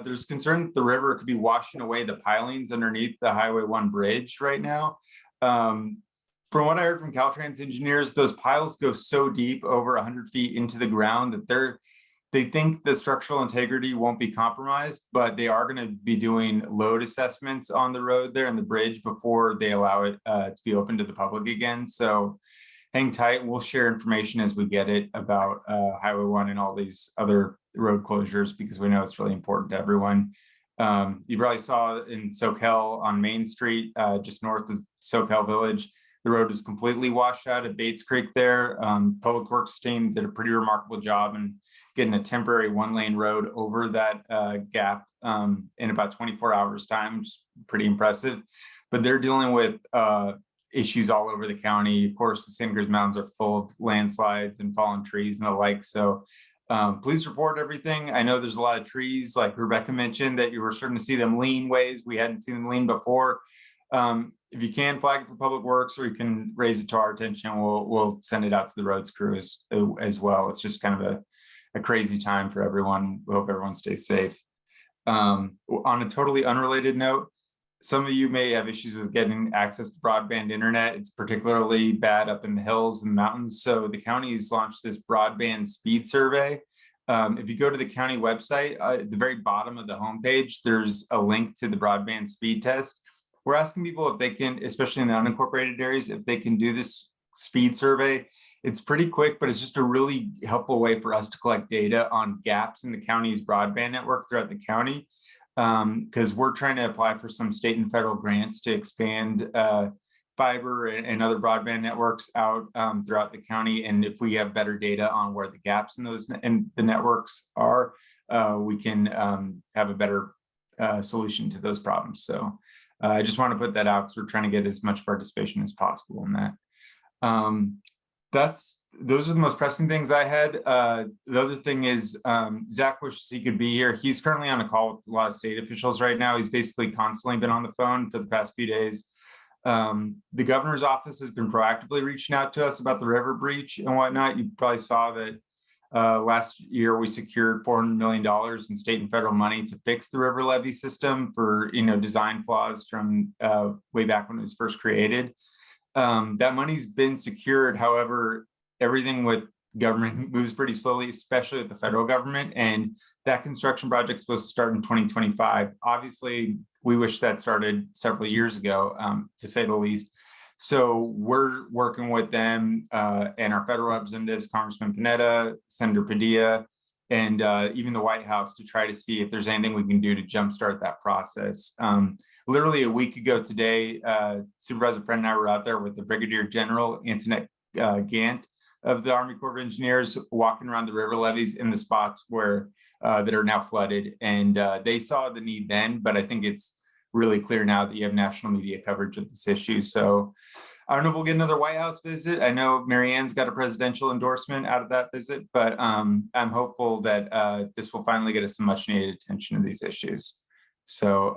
there's concern that the river could be washing away the pilings underneath the Highway 1 bridge right now. From what I heard from Caltrans engineers, those piles go so deep, over 100 feet into the ground, that they think the structural integrity won't be compromised, but they are going to be doing load assessments on the road there and the bridge before they allow it to be open to the public again. So hang tight. We'll share information as we get it about Highway 1 and all these other road closures, because we know it's really important to everyone. You probably saw in Soquel on Main Street, just north of Soquel Village, the road was completely washed out at Bates Creek there. Public Works team did a pretty remarkable job in getting a temporary 1-lane road over that gap in about 24 hours time, which is pretty impressive. But they're dealing with issues all over the county. Of course, the Santa Cruz Mountains are full of landslides and fallen trees and the like. So please report everything. I know there's a lot of trees, like Rebecca mentioned, that you were starting to see them lean ways. We hadn't seen them lean before. If you can, flag it for Public Works, or you can raise it to our attention. We'll send it out to the roads crew as well. It's just kind of a crazy time for everyone. We hope everyone stays safe. On a totally unrelated note, some of you may have issues with getting access to broadband internet. It's particularly bad up in the hills and mountains. So the county has launched this broadband speed survey. If you go to the county website, at the very bottom of the homepage, there's a link to the broadband speed test. We're asking people if they can, especially in the unincorporated areas, if they can do this speed survey. It's pretty quick, but it's just a really helpful way for us to collect data on gaps in the county's broadband network throughout the county, because we're trying to apply for some state and federal grants to expand fiber and other broadband networks out throughout the county. And if we have better data on where the gaps in those and the networks are, we can have a better solution to those problems. So I just want to put that out because we're trying to get as much participation as possible in that. Those are the most pressing things I had. The other thing is Zach wishes he could be here. He's currently on a call with a lot of state officials right now. He's basically constantly been on the phone for the past few days. The governor's office has been proactively reaching out to us about the river breach and whatnot. You probably saw that last year we secured $400 million in state and federal money to fix the river levee system for design flaws from way back when it was first created. That money's been secured. However, everything with government moves pretty slowly, especially with the federal government, and that construction project is supposed to start in 2025. Obviously, we wish that started several years ago, to say the least. So we're working with them and our federal representatives, Congressman Panetta, Senator Padilla, and even the White House, to try to see if there's anything we can do to jumpstart that process. Literally a week ago today, Supervisor Friend and I were out there with the Brigadier General Antoinette Gant of the Army Corps of Engineers, walking around the river levees in the spots where that are now flooded. And they saw the need then, but I think it's really clear now that you have national media coverage of this issue. So I don't know if we'll get another White House visit. I know Marianne's got a presidential endorsement out of that visit, but I'm hopeful that this will finally get us some much needed attention to these issues. So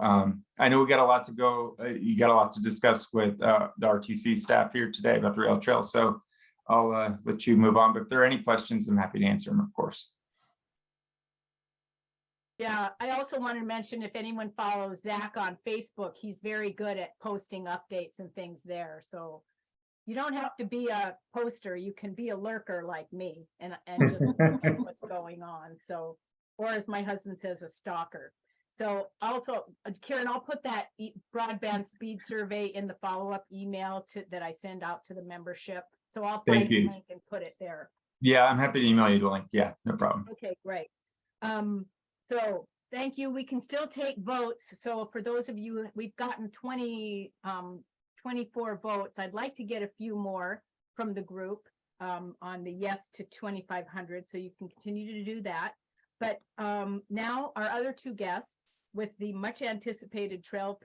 I know we got a lot to go. You got a lot to discuss with the RTC staff here today about the rail trail. So I'll let you move on, but if there are any questions, I'm happy to answer them, of course. Yeah, I also want to mention, if anyone follows Zach on Facebook, he's very good at posting updates and things there. So you don't have to be a poster. You can be a lurker like me and just look at what's going on. So, or as my husband says, a stalker. So also, Karen, I'll put that broadband speed survey in the follow-up email that I send out to the membership. So I'll find the link and put it there. Yeah, I'm happy to email you the link. Yeah, no problem. Okay, great. So thank you. We can still take votes. So for those of you, we've gotten 24 votes. I'd like to get a few more from the group on the yes to 2,500. So you can continue to do that. But now our other two guests with the much anticipated trail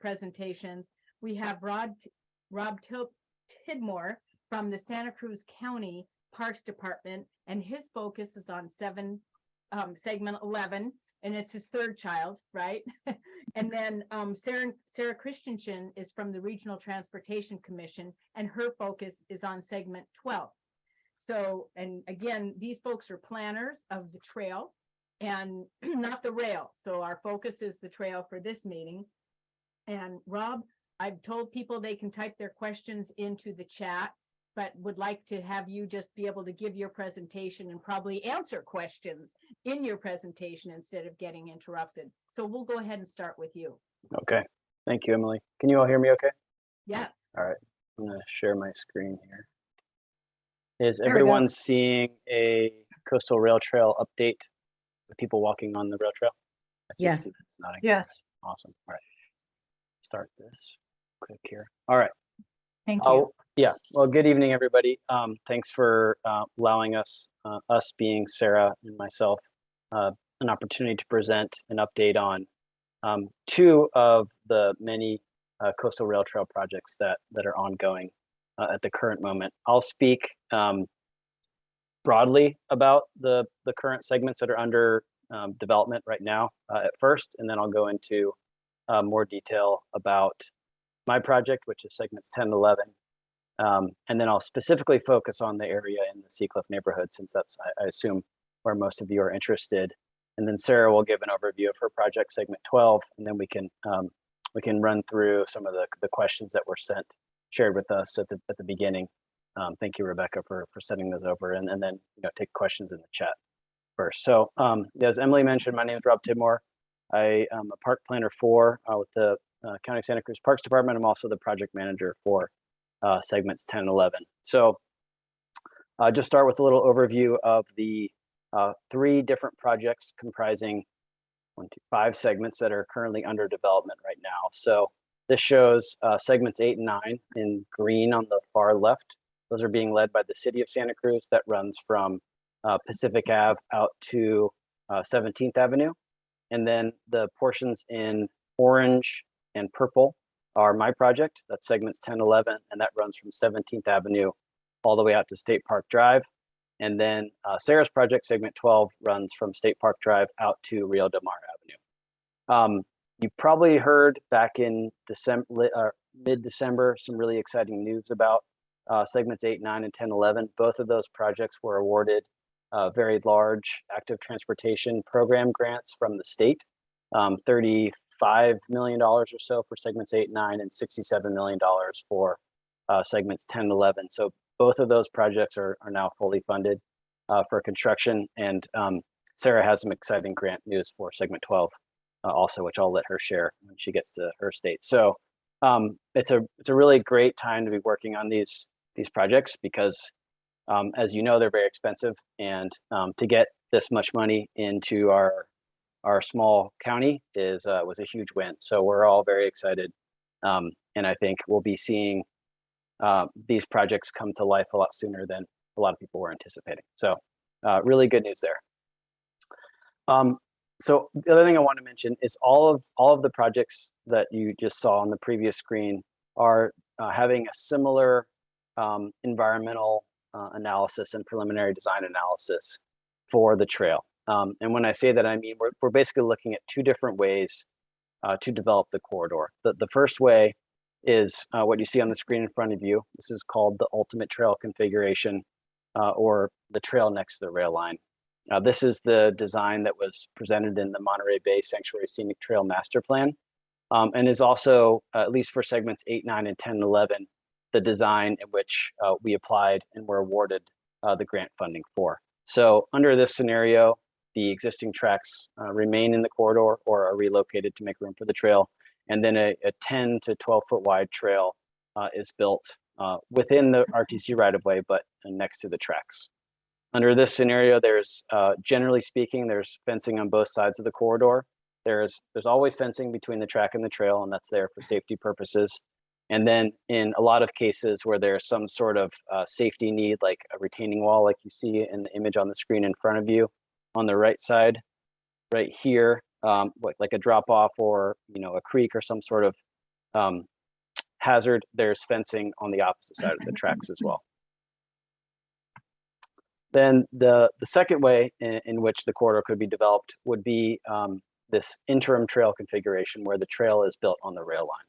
presentations, we have Rob Tidmore from the Santa Cruz County Parks Department, and his focus is on segment 11, and it's his third child, right? And then Sarah Christensen is from the Regional Transportation Commission, and her focus is on segment 12. So, and again, these folks are planners of the trail, and not the rail. So our focus is the trail for this meeting. And Rob, I've told people they can type their questions into the chat, but would like to have you just be able to give your presentation and probably answer questions in your presentation instead of getting interrupted. So we'll go ahead and start with you. Okay, thank you, Emily. Can you all hear me okay? Yes. All right, I'm gonna share my screen here. Is There we go. everyone seeing a coastal rail trail update with people walking on the rail trail? I see Yes. students nodding. Yes. Awesome, all right. Start this, click here. All right. Thank Oh, yeah, well, good evening, everybody. Thanks for allowing us being Sarah and myself, an opportunity to present an update on two of the many coastal rail trail projects that are ongoing at the current moment. I'll speak broadly about the current segments that are under development right now at first, and then I'll go into more detail about my project, which is segments 10 and 11. And then I'll specifically focus on the area in the Seacliff neighborhood, since that's, I assume, where most of you are interested. And then Sarah will give an overview of her project, segment 12, and then we can run through some of the questions that were shared with us at the beginning. Thank you, Rebecca, for sending those over, and then take questions in the chat first. So as Emily mentioned, my name is Rob Tidmore. I am a park planner with the County of Santa Cruz Parks Department. I'm also the project manager for segments 10 and 11. So just start with a little overview of the 3 different projects comprising 5 segments that are currently under development right now. So this shows segments 8 and 9 in green on the far left. Those are being led by the city of Santa Cruz. That runs from Pacific Ave out to 17th Avenue. And then the portions in orange and purple are my project. That's segments 10, 11, and that runs from 17th Avenue all the way out to State Park Drive. And then Sarah's project, segment 12, runs from State Park Drive out to Rio Del Mar Avenue. You probably heard back in mid-December some really exciting news about segments 8, 9, and 10, 11. Both of those projects were awarded very large active transportation program grants from the state, $35 million or so for segments 8 and 9, and $67 million for segments 10 and 11. So both of those projects are now fully funded for construction. And Sarah has some exciting grant news for segment 12 also, which I'll let her share when she gets to her state. So it's a really great time to be working on these projects because, as you know, they're very expensive, and to get this much money into our small county was a huge win. So we're all very excited, and I think we'll be seeing these projects come to life a lot sooner than a lot of people were anticipating. So really good news there. So the other thing I want to mention is all of the projects that you just saw on the previous screen are having a similar environmental analysis and preliminary design analysis for the trail. And when I say that, I mean we're basically looking at 2 different ways to develop the corridor. The first way is what you see on the screen in front of you. This is called the ultimate trail configuration, or the trail next to the rail line. This is the design that was presented in the Monterey Bay Sanctuary Scenic Trail Master Plan, and is also, at least for segments 8, 9, and 10, and 11, the design in which we applied and were awarded the grant funding for. So under this scenario, the existing tracks remain in the corridor or are relocated to make room for the trail. And then a 10 to 12 foot wide trail is built within the RTC right of way, but next to the tracks. Under this scenario, there's, generally speaking, there's fencing on both sides of the corridor. There's always fencing between the track and the trail, and that's there for safety purposes. And then in a lot of cases where there's some sort of safety need, like a retaining wall, like you see in the image on the screen in front of you, on the right side, right here, like a drop off or a creek or some sort of hazard, there's fencing on the opposite side of the tracks as well. Then the second way in which the corridor could be developed would be this interim trail configuration where the trail is built on the rail line.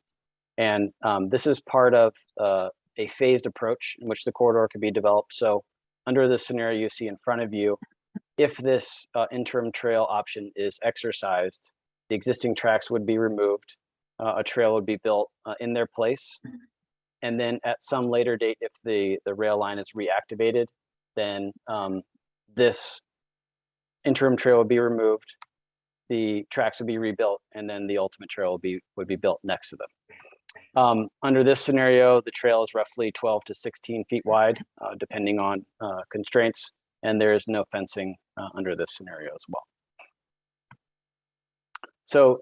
And this is part of a phased approach in which the corridor could be developed. So under this scenario you see in front of you, if this interim trail option is exercised, the existing tracks would be removed, a trail would be built in their place. And then at some later date, if the rail line is reactivated, then this interim trail would be removed, the tracks would be rebuilt, and then the ultimate trail would be built next to them. Under this scenario, the trail is roughly 12 to 16 feet wide, depending on constraints, and there is no fencing under this scenario as well. So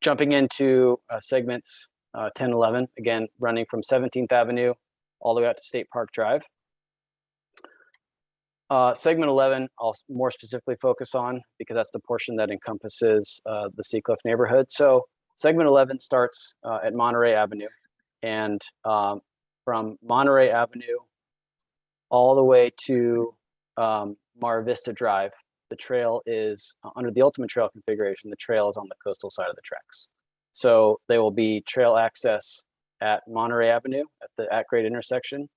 jumping into segments 10, 11, again, running from 17th Avenue all the way out to State Park Drive. Segment 11, I'll more specifically focus on because that's the portion that encompasses the Seacliff neighborhood. So segment 11 starts at Monterey Avenue, and from Monterey Avenue all the way to Mar Vista Drive, the trail is under the ultimate trail configuration, the trail is on the coastal side of the tracks. So there will be trail access at Monterey Avenue at the at-grade intersection,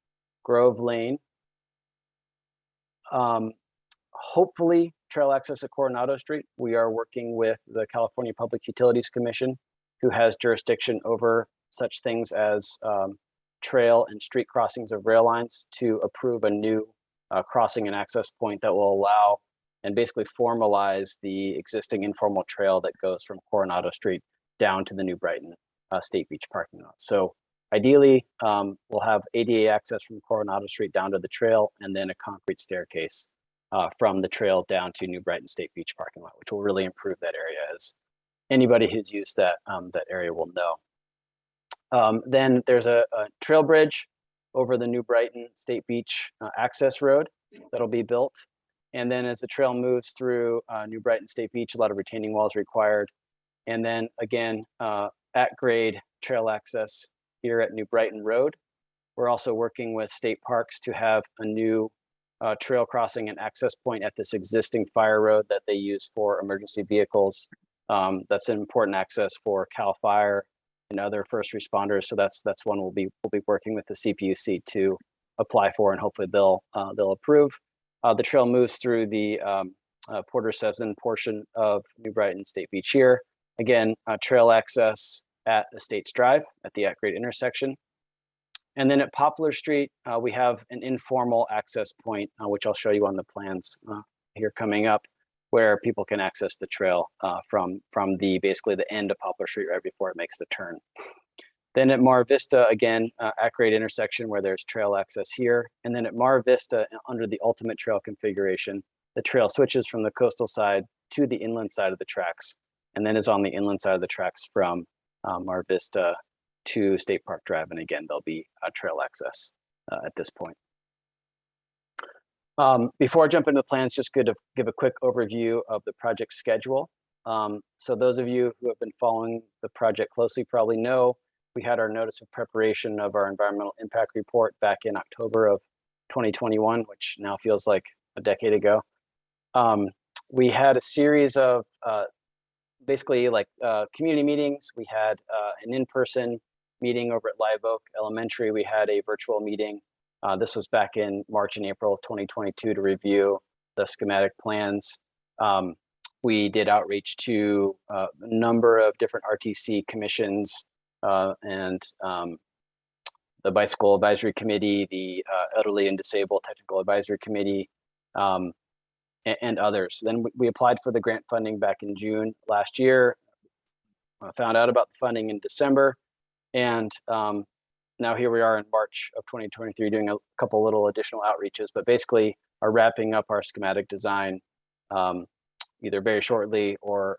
Grove Lane, hopefully trail access at Coronado Street. We are working with the California Public Utilities Commission, who has jurisdiction over such things as trail and street crossings of rail lines, to approve a new crossing and access point that will allow and basically formalize the existing informal trail that goes from Coronado Street down to the New Brighton State Beach parking lot. So ideally, we'll have ADA access from Coronado Street down to the trail, and then a concrete staircase from the trail down to New Brighton State Beach parking lot, which will really improve that area, as anybody who's used that that area will know. Then there's a trail bridge over the New Brighton State Beach access road that'll be built. And then as the trail moves through New Brighton State Beach, a lot of retaining walls required. And then again, at grade trail access here at New Brighton Road. We're also working with state parks to have a new trail crossing and access point at this existing fire road that they use for emergency vehicles. That's an important access for CAL FIRE and other first responders. So that's one we'll be working with the CPUC to apply for, and hopefully they'll approve. The trail moves through the Porter Seven portion of New Brighton State Beach here. Again, trail access at Estates Drive at the at-grade intersection. And then at Poplar Street, we have an informal access point, which I'll show you on the plans here coming up, where people can access the trail from basically the end of Poplar Street right before it makes the turn. Then at Mar Vista, again, at-grade intersection where there's trail access here. And then at Mar Vista, under the ultimate trail configuration, the trail switches from the coastal side to the inland side of the tracks, and then is on the inland side of the tracks from Mar Vista to State Park Drive. And again, there'll be trail access at this point. Before I jump into the plans, just good to give a quick overview of the project schedule. So those of you who have been following the project closely probably know we had our notice of preparation of our environmental impact report back in October of 2021, which now feels like a decade ago. We had a series of basically like community meetings. We had an in-person meeting over at Live Oak Elementary. We had a virtual meeting. This was back in March and April of 2022 to review the schematic plans. We did outreach to a number of different RTC commissions and the Bicycle Advisory Committee, the Elderly and Disabled Technical Advisory Committee, and others. Then we applied for the grant funding back in June last year, found out about the funding in December, and now here we are in March of 2023 doing a couple little additional outreaches, but basically are wrapping up our schematic design either very shortly or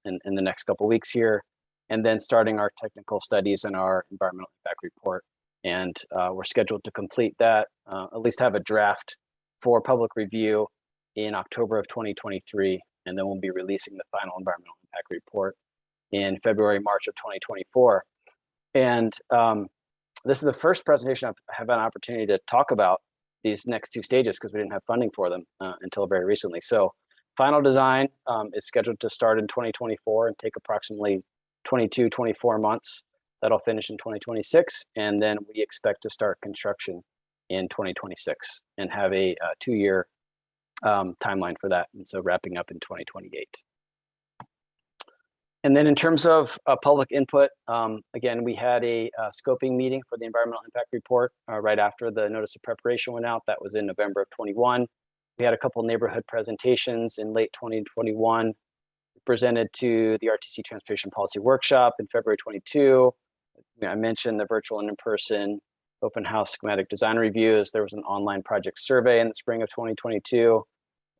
in the next couple weeks here, and then starting our technical studies and our environmental impact report. And we're scheduled to complete that, at least have a draft for public review in October of 2023, and then we'll be releasing the final environmental impact report in February, March of 2024. And this is the first presentation I've had an opportunity to talk about these next two stages because we didn't have funding for them until very recently. So final design is scheduled to start in 2024 and take approximately 22, 24 months. That'll finish in 2026. And then we expect to start construction in 2026 and have a 2-year timeline for that. And so wrapping up in 2028. And then in terms of public input, again, we had a scoping meeting for the environmental impact report right after the notice of preparation went out. That was in November of 21. We had a couple neighborhood presentations in late 2021, presented to the RTC Transportation Policy Workshop in February 22. I mentioned the virtual and in-person open house schematic design reviews. There was an online project survey in the spring of 2022.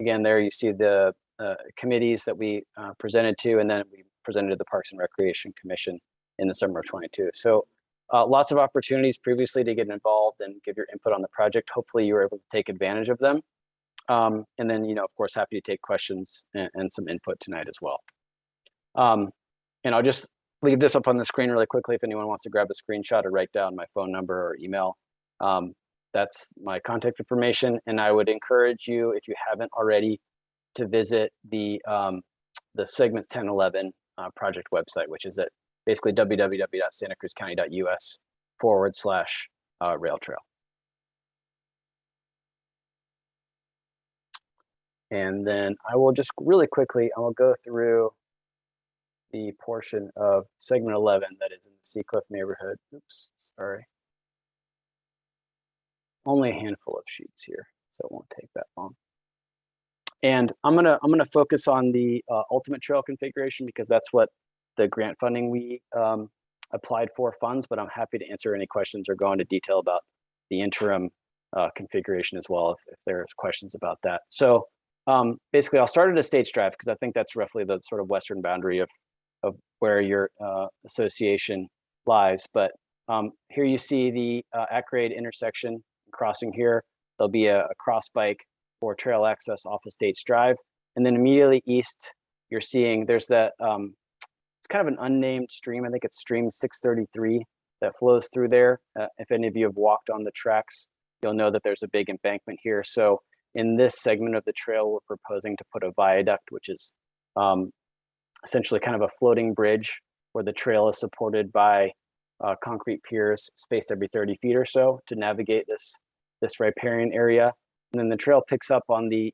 Again, there you see the committees that we presented to, and then we presented to the Parks and Recreation Commission in the summer of 22. So lots of opportunities previously to get involved and give your input on the project. Hopefully you were able to take advantage of them. And then, you know, of course, happy to take questions and some input tonight as well. And I'll just leave this up on the screen really quickly if anyone wants to grab a screenshot or write down my phone number or email. That's my contact information. And I would encourage you, if you haven't already, to visit the Segments 1011 project website, which is at basically www.santacruzcounty.us/rail trail. And then I will just really quickly, I will go through the portion of segment 11 that is in the Seacliff neighborhood. Oops, sorry. Only a handful of sheets here, so it won't take that long. And I'm gonna focus on the ultimate trail configuration because that's what the grant funding we applied for funds, but I'm happy to answer any questions or go into detail about the interim configuration as well if there's questions about that. So basically I'll start at a States Drive because I think that's roughly the sort of western boundary of where your association lies. But here you see the at-grade intersection crossing here. There'll be a cross bike for trail access off of States Drive. And then immediately east, you're seeing there's that, it's kind of an unnamed stream. I think it's stream 633 that flows through there. If any of you have walked on the tracks, you'll know that there's a big embankment here. So in this segment of the trail, we're proposing to put a viaduct, which is essentially kind of a floating bridge where the trail is supported by concrete piers spaced every 30 feet or so to navigate this riparian area. And then the trail picks up on the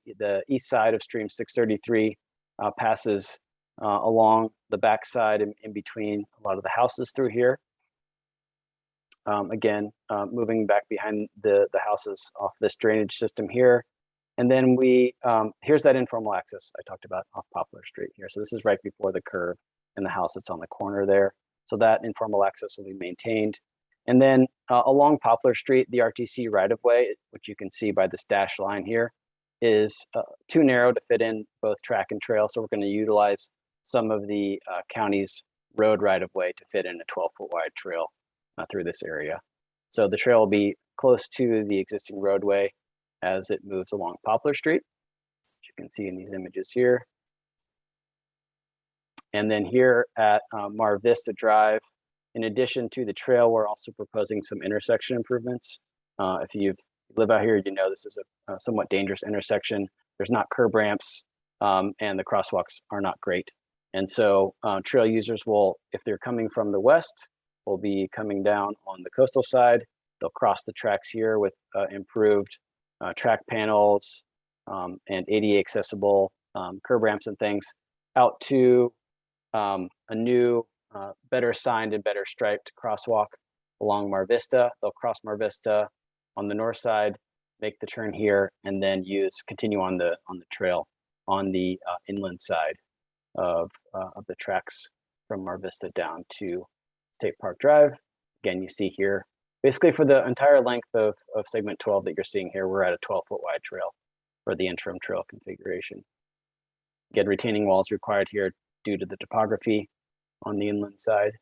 east side of stream 633, passes along the backside in between a lot of the houses through here. Again, moving back behind the houses off this drainage system here. And then here's that informal access I talked about off Poplar Street here. So this is right before the curve and the house that's on the corner there. So that informal access will be maintained. And then along Poplar Street, the RTC right-of-way, which you can see by this dashed line here, is too narrow to fit in both track and trail. So we're going to utilize some of the county's road right-of-way to fit in a 12-foot wide trail through this area. So the trail will be close to the existing roadway as it moves along Poplar Street, which you can see in these images here. And then here at Mar Vista Drive, in addition to the trail, we're also proposing some intersection improvements. If you live out here, you know this is a somewhat dangerous intersection. There's not curb ramps and the crosswalks are not great. And so trail users will, if they're coming from the west, will be coming down on the coastal side. They'll cross the tracks here with improved track panels and ADA accessible curb ramps and things out to a new, better signed and better striped crosswalk along Mar Vista. They'll cross Mar Vista on the north side, make the turn here, and then continue on the trail on the inland side of the tracks from Mar Vista down to State Park Drive. Again, you see here, basically for the entire length of segment 12 that you're seeing here, we're at a 12-foot wide trail for the interim trail configuration. Again, retaining walls required here due to the topography on the inland side.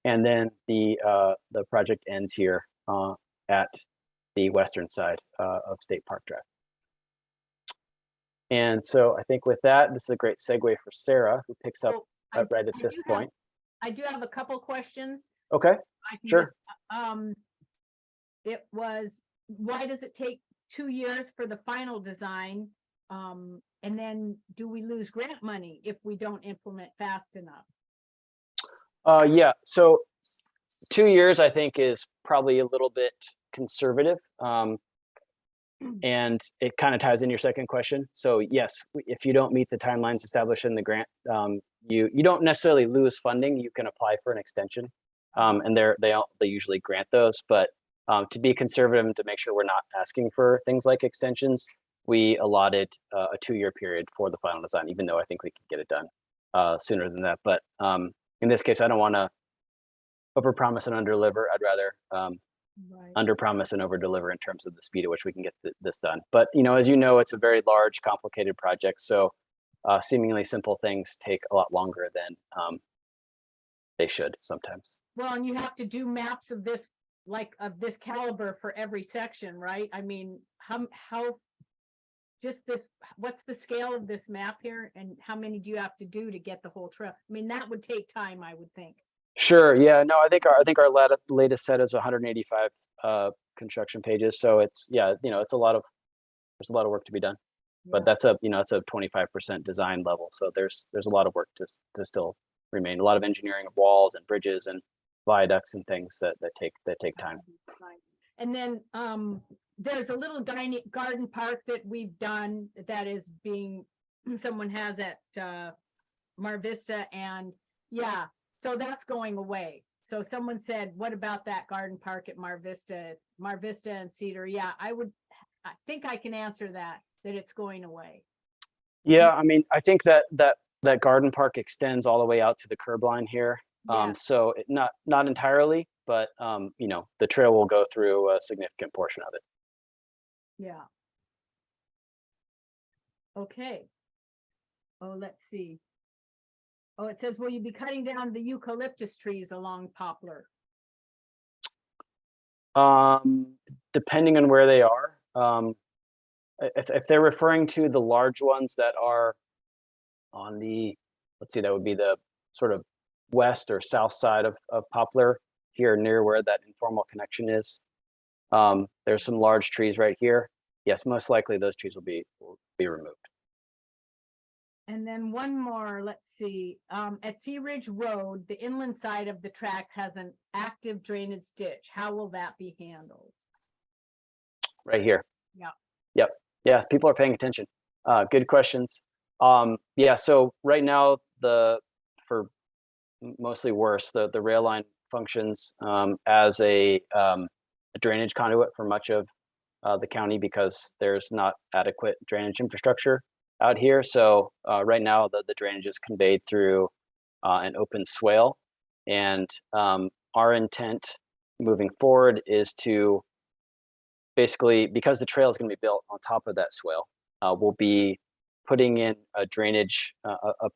And then the project ends here at the western side of State Park Drive. And so I think with that, this is a great segue for Sarah, who picks up right at this point. I do have a couple questions. Okay, sure. It was, why does it take 2 years for the final design? And then do we lose grant money if we don't implement fast enough? Yeah, so 2 years I think is probably a little bit conservative. And it kind of ties in your second question. So yes, if you don't meet the timelines established in the grant, you don't necessarily lose funding. You can apply for an extension, and they usually grant those. But to be conservative and to make sure we're not asking for things like extensions, we allotted a 2-year period for the final design, even though I think we could get it done sooner than that. But in this case, I don't want to overpromise and underdeliver. I'd rather Right. underpromise and overdeliver in terms of the speed at which we can get this done. But as you know, it's a very large, complicated project. So seemingly simple things take a lot longer than they should sometimes. Well, and you have to do maps of this, like of this caliber for every section, right? I mean, how just this, what's the scale of this map here, and how many do you have to do to get the whole trail? I mean, that would take time, I would think. Sure. Yeah. No, I think our latest set is 185 construction pages. So it's it's there's a lot of work to be done. But that's it's a 25% design level. So there's a lot of work to still remain. A lot of engineering of walls and bridges and viaducts and things that take time. And then there's a little garden park that we've done that is being, someone has at Mar Vista, and so that's going away. So someone said, what about that garden park at Mar Vista and Cedar? Yeah, I think I can answer that it's going away. Yeah, I mean, I think that garden park extends all the way out to the curb line here. So not entirely, but the trail will go through a significant portion of it. Yeah. Okay. Oh, let's see. Oh, it says, will you be cutting down the eucalyptus trees along Poplar? Depending on where they are. If they're referring to the large ones that are on the, let's see, that would be the sort of west or south side of Poplar, here near where that informal connection is. There's some large trees right here. Yes, most likely those trees will be removed. And then one more, let's see, at Sea Ridge Road, the inland side of the tracks has an active drainage ditch. How will that be handled? Right here. Yep. Yeah, people are paying attention. Good questions. So right now, for mostly worse, the rail line functions as a drainage conduit for much of the county because there's not adequate drainage infrastructure out here. So right now, the drainage is conveyed through an open swale. And our intent moving forward is to basically, because the trail is going to be built on top of that swale, we'll be putting in a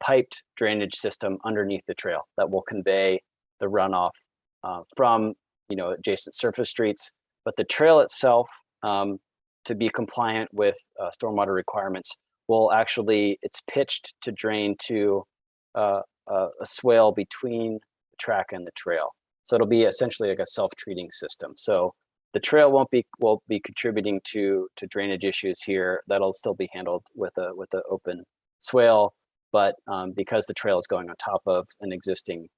piped drainage system underneath the trail that will convey the runoff from adjacent surface streets. But the trail itself, to be compliant with stormwater requirements, it's pitched to drain to a swale between the track and the trail. So it'll be essentially like a self-treating system. So the trail won't be contributing to drainage issues here. That'll still be handled with the open swale, but because the trail is going on top of an existing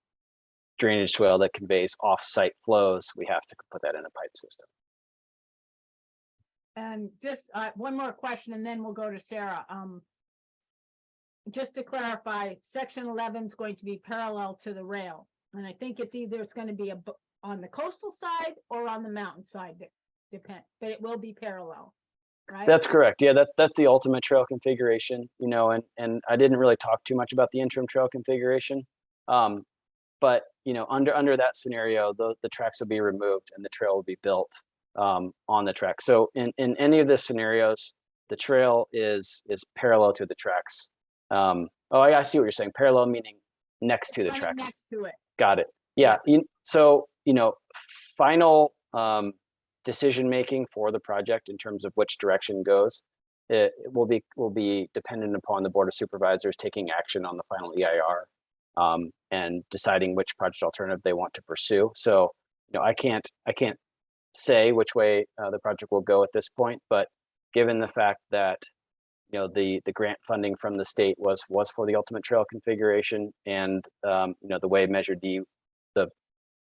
drainage swale that conveys off-site flows, we have to put that in a pipe system. And just one more question, and then we'll go to Sarah. Just to clarify, section 11 is going to be parallel to the rail, and I think it's going to be on the coastal side or on the mountain side, but it will be parallel, right? That's correct. Yeah, that's the ultimate trail configuration, and I didn't really talk too much about the interim trail configuration. But under that scenario, the tracks will be removed and the trail will be built on the track. So in any of the scenarios, the trail is parallel to the tracks. I see what you're saying. Parallel meaning next to the tracks. Next to it. Got it. Yeah. So final decision making for the project in terms of which direction goes, it will be dependent upon the Board of Supervisors taking action on the final EIR and deciding which project alternative they want to pursue. So I can't say which way the project will go at this point, but given the fact that the grant funding from the state was for the ultimate trail configuration, and the way Measure D, the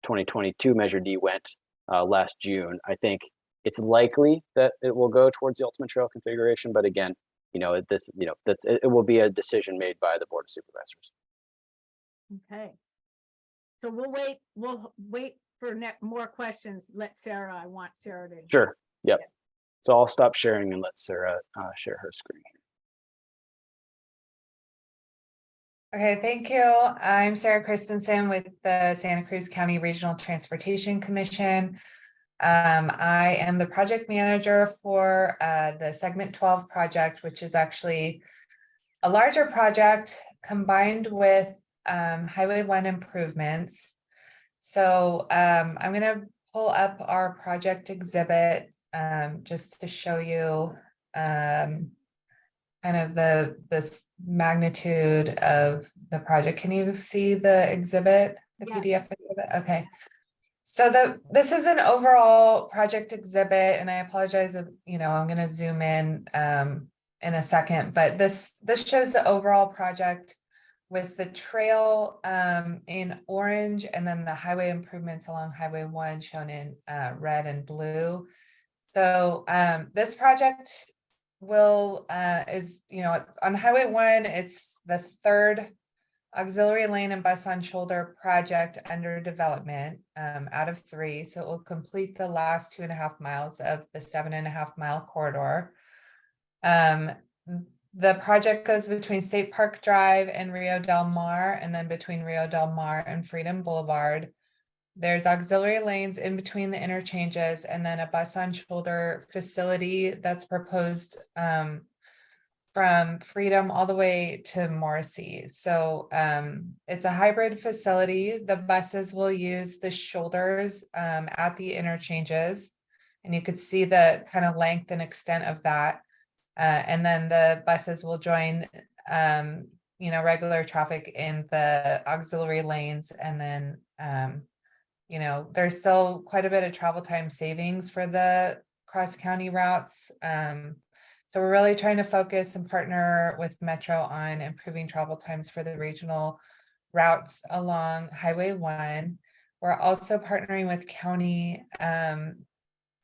2022 Measure D went last June, I think It's likely that it will go towards the ultimate trail configuration, but again, it will be a decision made by the Board of Supervisors. Okay. So we'll wait for more questions. I want Sarah to. Sure. Yep. So I'll stop sharing and let Sarah share her screen. Okay, thank you. I'm Sarah Christensen with the Santa Cruz County Regional Transportation Commission. I am the project manager for the Segment 12 project, which is actually a larger project combined with Highway 1 improvements. So I'm going to pull up our project exhibit just to show you kind of this magnitude of the project. Can you see the exhibit, the Yeah. PDF exhibit? Okay. So this is an overall project exhibit, and I apologize if, I'm going to zoom in a second, but this shows the overall project with the trail in orange, and then the highway improvements along Highway 1 shown in red and blue. So this project is on Highway 1, it's the third auxiliary lane and bus on shoulder project under development out of 3. So it will complete the last 2.5 miles of the 7.5 mile corridor. The project goes between State Park Drive and Rio Del Mar, and then between Rio Del Mar and Freedom Boulevard. There's auxiliary lanes in between the interchanges, and then a bus on shoulder facility that's proposed from Freedom all the way to Morrissey. So it's a hybrid facility. The buses will use the shoulders at the interchanges, and you could see the kind of length and extent of that. And then the buses will join regular traffic in the auxiliary lanes, and then there's still quite a bit of travel time savings for the cross-county routes. So we're really trying to focus and partner with Metro on improving travel times for the regional routes along Highway 1. We're also partnering with county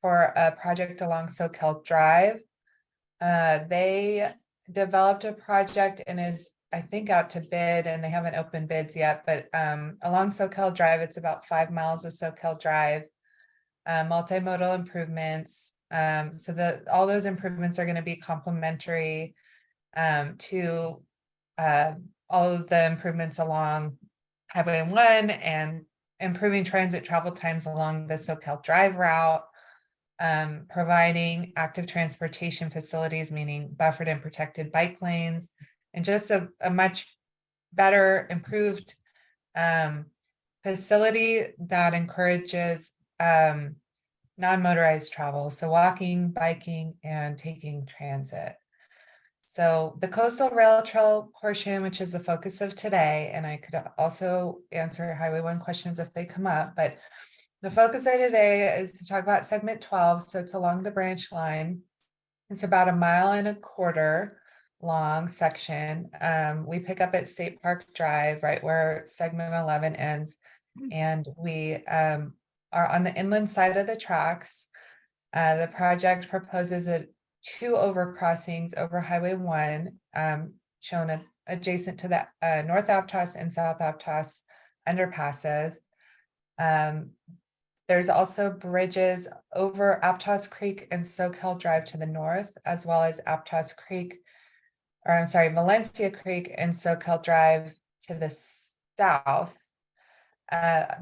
for a project along Soquel Drive. They developed a project and is, I think, out to bid, and they haven't opened bids yet, but along Soquel Drive, it's about 5 miles of Soquel Drive, multimodal improvements. So all those improvements are going to be complementary to all of the improvements along Highway 1 and improving transit travel times along the Soquel Drive route, providing active transportation facilities, meaning buffered and protected bike lanes, and just a much better, improved facility that encourages non-motorized travel, so walking, biking, and taking transit. So the coastal rail trail portion, which is the focus of today, and I could also answer Highway 1 questions if they come up, but the focus of today is to talk about segment 12. So it's along the branch line. It's about 1.25 miles long section. We pick up at State Park Drive, right where segment 11 ends. And we are on the inland side of the tracks. The project proposes 2 overcrossings over Highway 1, shown adjacent to the North Aptos and South Aptos underpasses. There's also bridges over Aptos Creek and Soquel Drive to the north, as well as Valencia Creek and Soquel Drive to the south.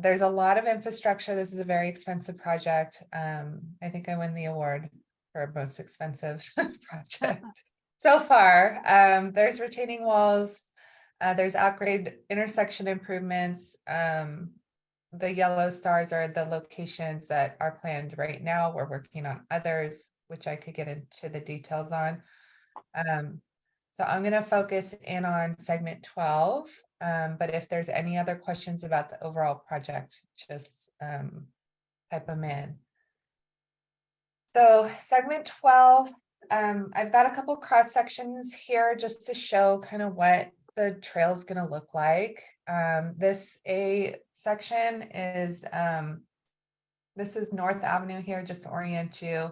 There's a lot of infrastructure. This is a very expensive project. I think I win the award for most expensive project so far. There's retaining walls. There's outgrade intersection improvements. The yellow stars are the locations that are planned right now. We're working on others, which I could get into the details on. So I'm going to focus in on segment 12, but if there's any other questions about the overall project, just type them in. So segment 12, I've got a couple cross sections here just to show kind of what the trail is going to look like. This A section is This is North Avenue here, just to orient you.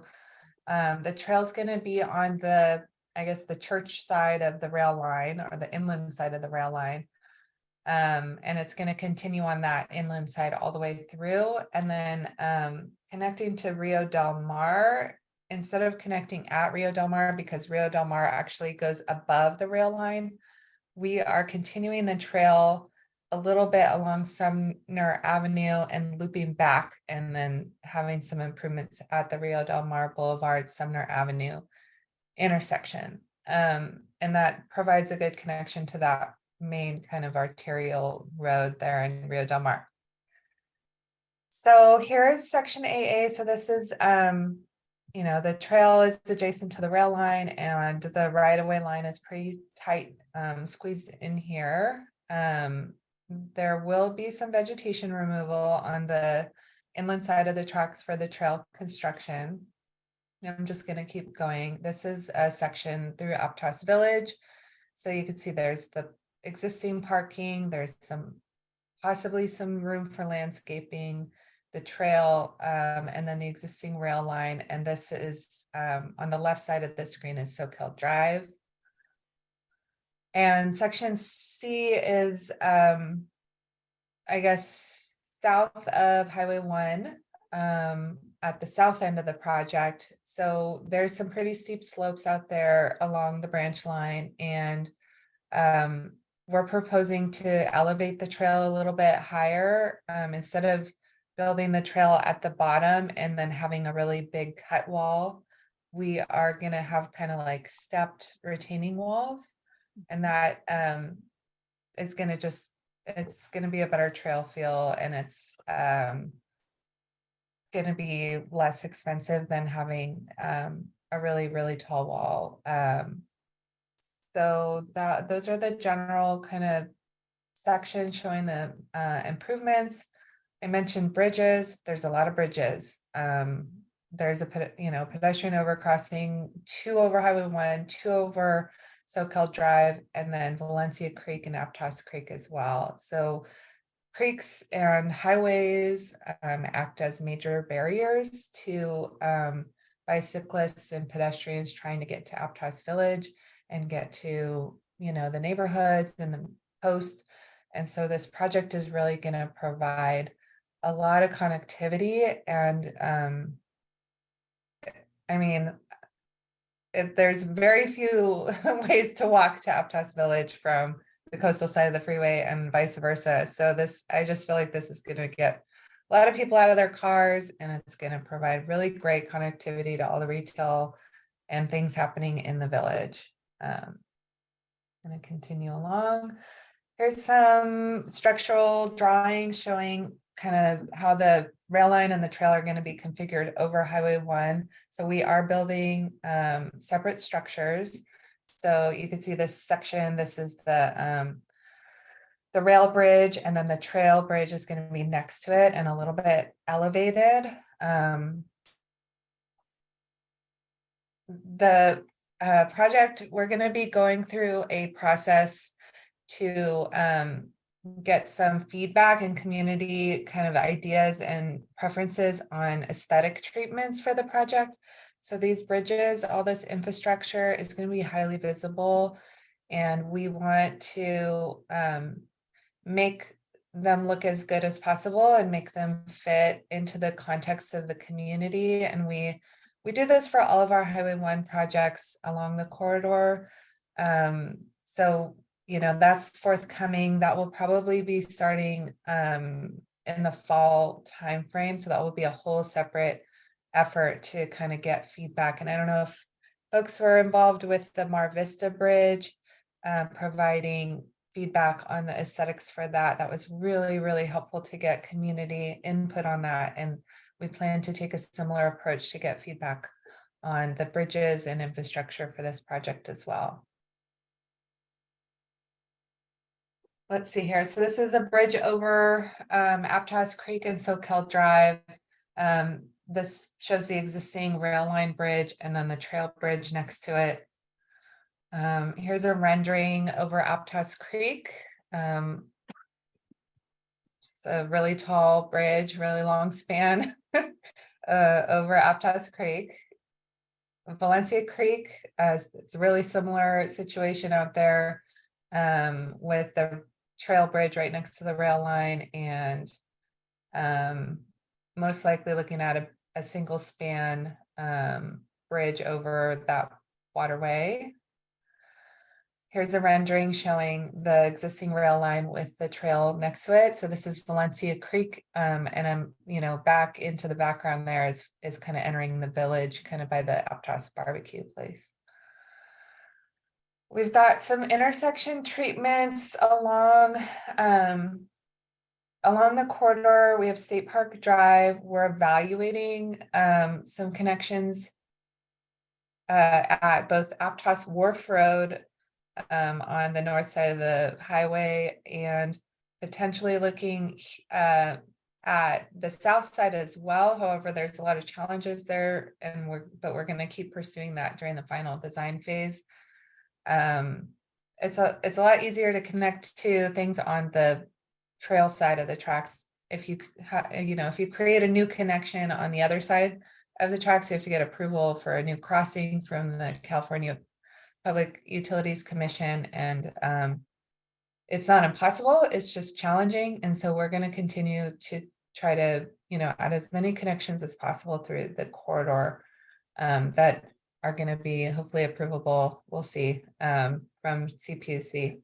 The trail's gonna be on the, I guess, the church side of the rail line or the inland side of the rail line. And it's gonna continue on that inland side all the way through, and then connecting to Rio Del Mar. Instead of connecting at Rio Del Mar, because Rio Del Mar actually goes above the rail line, we are continuing the trail a little bit along Sumner Avenue and looping back, and then having some improvements at the Rio Del Mar Boulevard, Sumner Avenue intersection. And that provides a good connection to that main kind of arterial road there in Rio Del Mar. So here's section AA. So this is, the trail is adjacent to the rail line, and the right-of-way line is pretty tight, squeezed in here. There will be some vegetation removal on the inland side of the tracks for the trail construction. I'm just going to keep going. This is a section through Aptos Village. So you can see there's the existing parking, there's possibly some room for landscaping, the trail, and then the existing rail line. And this is on the left side of the screen is Soquel Drive. And section C is, I guess, south of Highway 1, at the south end of the project. So there's some pretty steep slopes out there along the branch line, and we're proposing to elevate the trail a little bit higher, instead of building the trail at the bottom and then having a really big cut wall. We are going to have kind of like stepped retaining walls, and that is going to it's going to be a better trail feel, and it's going to be less expensive than having a really, really tall wall. So those are the general kind of sections showing the improvements. I mentioned bridges. There's a lot of bridges. There's a pedestrian overcrossing, 2 over Highway 1, 2 over Soquel Drive, and then Valencia Creek and Aptos Creek as well. So creeks and highways act as major barriers to bicyclists and pedestrians trying to get to Aptos Village and get to, the neighborhoods and the coast. And so this project is really going to provide a lot of connectivity. And there's very few ways to walk to Aptos Village from the coastal side of the freeway and vice versa. So I just feel like this is going to get a lot of people out of their cars, and it's going to provide really great connectivity to all the retail and things happening in the village. Going to continue along. Here's some structural drawings showing kind of how the rail line and the trail are going to be configured over Highway 1. So we are building separate structures. So you can see this section. This is the rail bridge, and then the trail bridge is going to be next to it and a little bit elevated. The project, we're going to be going through a process to get some feedback and community kind of ideas and preferences on aesthetic treatments for the project. So these bridges, all this infrastructure is going to be highly visible, and we want to make them look as good as possible and make them fit into the context of the community. And we do this for all of our Highway 1 projects along the corridor. So that's forthcoming. That will probably be starting in the fall timeframe. So that will be a whole separate effort to kind of get feedback. And I don't know if folks were involved with the Mar Vista Bridge, providing feedback on the aesthetics for that. That was really, really helpful to get community input on that. And we plan to take a similar approach to get feedback on the bridges and infrastructure for this project as well. Let's see here. So this is a bridge over Aptos Creek and Soquel Drive. This shows the existing rail line bridge and then the trail bridge next to it. Here's a rendering over Aptos Creek. It's a really tall bridge, really long span over Aptos Creek. Valencia Creek, it's a really similar situation out there with the trail bridge right next to the rail line, and most likely looking at a single span bridge over that waterway. Here's a rendering showing the existing rail line with the trail next to it. So this is Valencia Creek, and I'm, back into the background there is kind of entering the village, kind of by the Aptos barbecue place. We've got some intersection treatments along the corridor. We have State Park Drive. We're evaluating some connections at both Aptos Wharf Road on the north side of the highway, and potentially looking at the south side as well. However, there's a lot of challenges there, and we're going to keep pursuing that during the final design phase. It's a lot easier to connect to things on the trail side of the tracks. If you if you create a new connection on the other side of the tracks, you have to get approval for a new crossing from the California Public Utilities Commission, and it's not impossible, it's just challenging. And so we're going to continue to try to, add as many connections as possible through the corridor that are going to be hopefully approvable. We'll see from CPUC.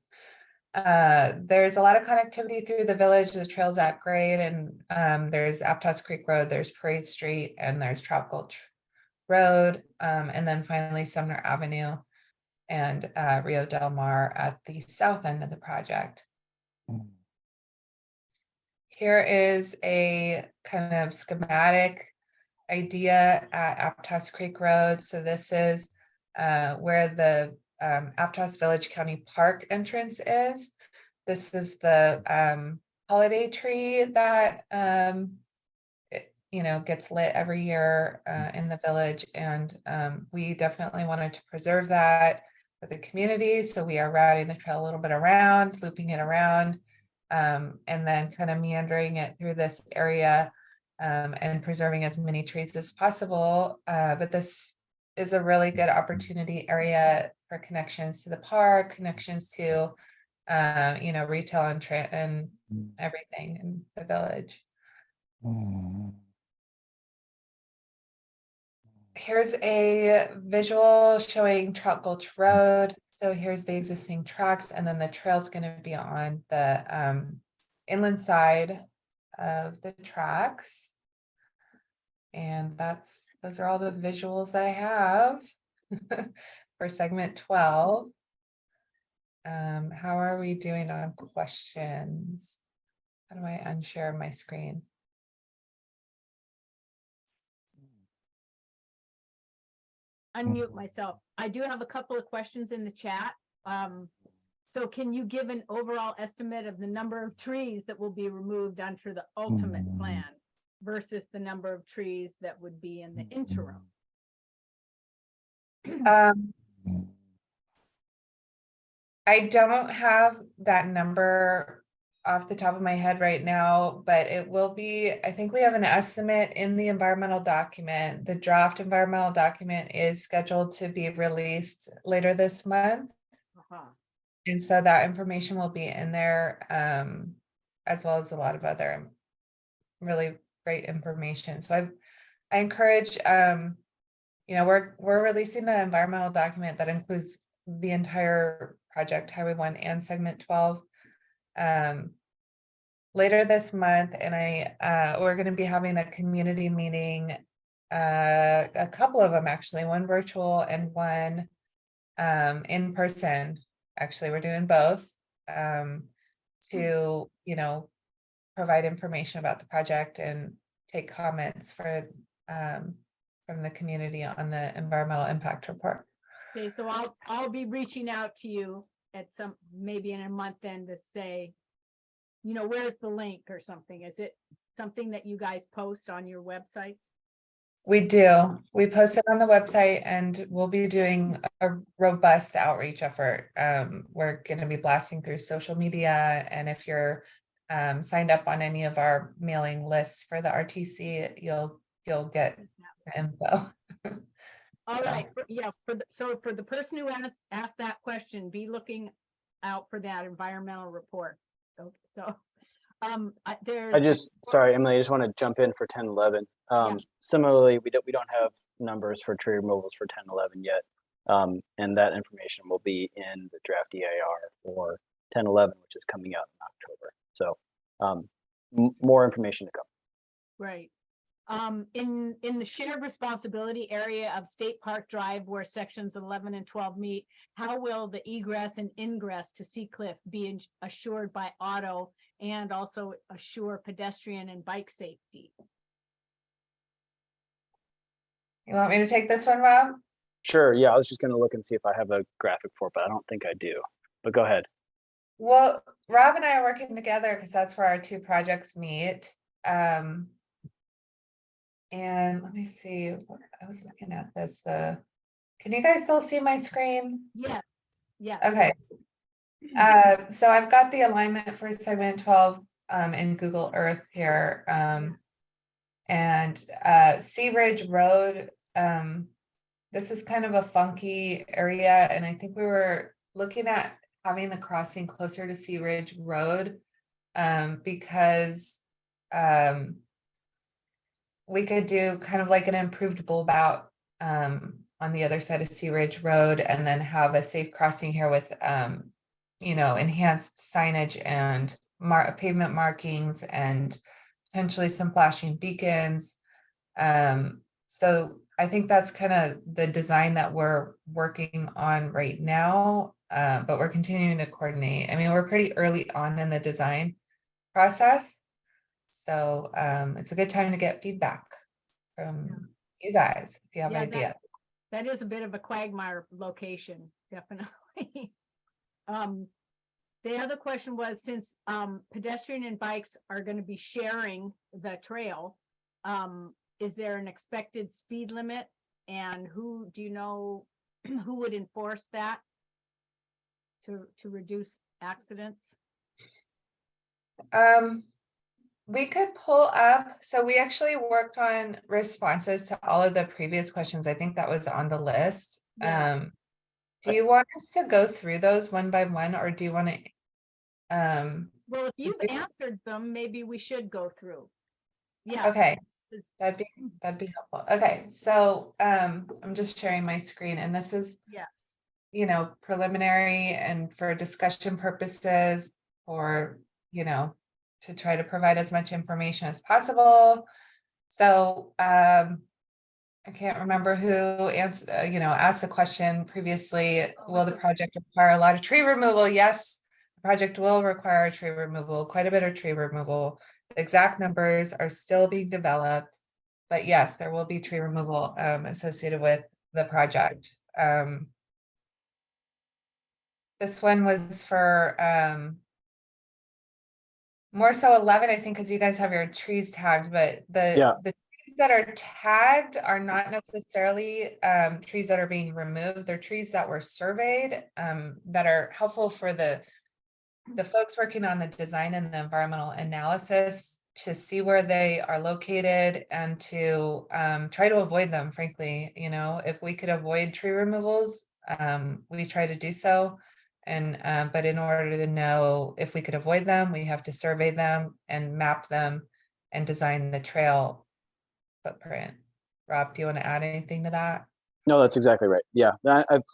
There's a lot of connectivity through the village. The trail's at grade, and there's Aptos Creek Road, there's Parade Street, and there's Trout Gulch Road, and then finally Sumner Avenue and Rio Del Mar at the south end of the project. Here is a kind of schematic idea at Aptos Creek Road. So this is where the Aptos Village County Park entrance is. This is the holiday tree that gets lit every year in the village, and we definitely wanted to preserve that for the community. So we are routing the trail a little bit around, looping it around, and then kind of meandering it through this area and preserving as many trees as possible. But this is a really good opportunity area for connections to the park, connections to, retail and everything in the village. Here's a visual showing Trout Gulch Road. So here's the existing tracks, and then the trail's going to be on the inland side of the tracks. And those are all the visuals I have for segment 12. How are we doing on questions? How do I unshare my screen? Unmute myself. I do have a couple of questions in the chat. So can you give an overall estimate of the number of trees that will be removed under the ultimate plan versus the number of trees that would be in the interim? I don't have that number off the top of my head right now, but it will be, I think we have an estimate in the environmental document. The draft environmental document is scheduled to be released later this month. And so that information will be in there, as well as a lot of other really great information. So I encourage, we're releasing the environmental document that includes the entire project, Highway 1 and segment 12, later this month. And we're going to be having a community meeting, a couple of them actually, one virtual and one in person. Actually, we're doing both to, provide information about the project and take comments from the community on the environmental impact report. Okay, so I'll be reaching out to you at maybe in a month then to say, where's the link or something? Is it something that you guys post on your websites? We do. We post it on the website, and we'll be doing a robust outreach effort. We're going to be blasting through social media, and if you're signed up on any of our mailing lists for the RTC, you'll get the info. All right, yeah, so for the person who asked that question, be looking out for that environmental report. So, there's. Sorry, Emily, I just want to jump in for 1011. Similarly, we don't have numbers for tree removals for 1011 yet. And that information will be in the draft EIR for 1011, which is coming out in October. So more information to come. Right. In the shared responsibility area of State Park Drive, where sections 11 and 12 meet, how will the egress and ingress to Seacliff be assured by auto and also assure pedestrian and bike safety? You want me to take this one, Rob? Sure. Yeah, I was just going to look and see if I have a graphic for it, but I don't think I do. But go ahead. Well, Rob and I are working together because that's where our two projects meet. And let me see, I was looking at this, can you guys still see my screen? Yes. Yeah. Okay. So I've got the alignment for segment 12 in Google Earth here. And Sea Ridge Road, this is kind of a funky area, and I think we were looking at having the crossing closer to Sea Ridge Road because we could do kind of like an improved bulb out on the other side of Sea Ridge Road, and then have a safe crossing here with enhanced signage and pavement markings and potentially some flashing beacons. So I think that's kind of the design that we're working on right now, but we're continuing to coordinate. I mean, we're pretty early on in the design process. So it's a good time to get feedback from you guys if you have ideas. That is a bit of a quagmire location, definitely. The other question was, since pedestrian and bikes are going to be sharing the trail, is there an expected speed limit? And do you know who would enforce that to reduce accidents? We could pull up, so we actually worked on responses to all of the previous questions. I think that was on the list. Yeah. Do you want us to go through those one by one, or do you want to? Well, if you've answered them, maybe we should go through. Yeah. Okay, that'd be helpful. Okay, so I'm just sharing my screen, and this is preliminary and for discussion purposes, or to try to provide as much information as possible. So I can't remember who asked the question previously. Will the project require a lot of tree removal? Yes, the project will require tree removal, quite a bit of tree removal. The exact numbers are still being developed, but yes, there will be tree removal associated with the project. This one was for more so 11, I think, because you guys have your trees tagged, but the trees that are tagged are not necessarily trees that are being removed. They're trees that were surveyed that are helpful for the folks working on the design and the environmental analysis to see where they are located and to try to avoid them, frankly. If we could avoid tree removals, we try to do so. And but in order to know if we could avoid them, we have to survey them and map them and design the trail footprint. Rob, do you want to add anything to that? No, that's exactly right. Yeah,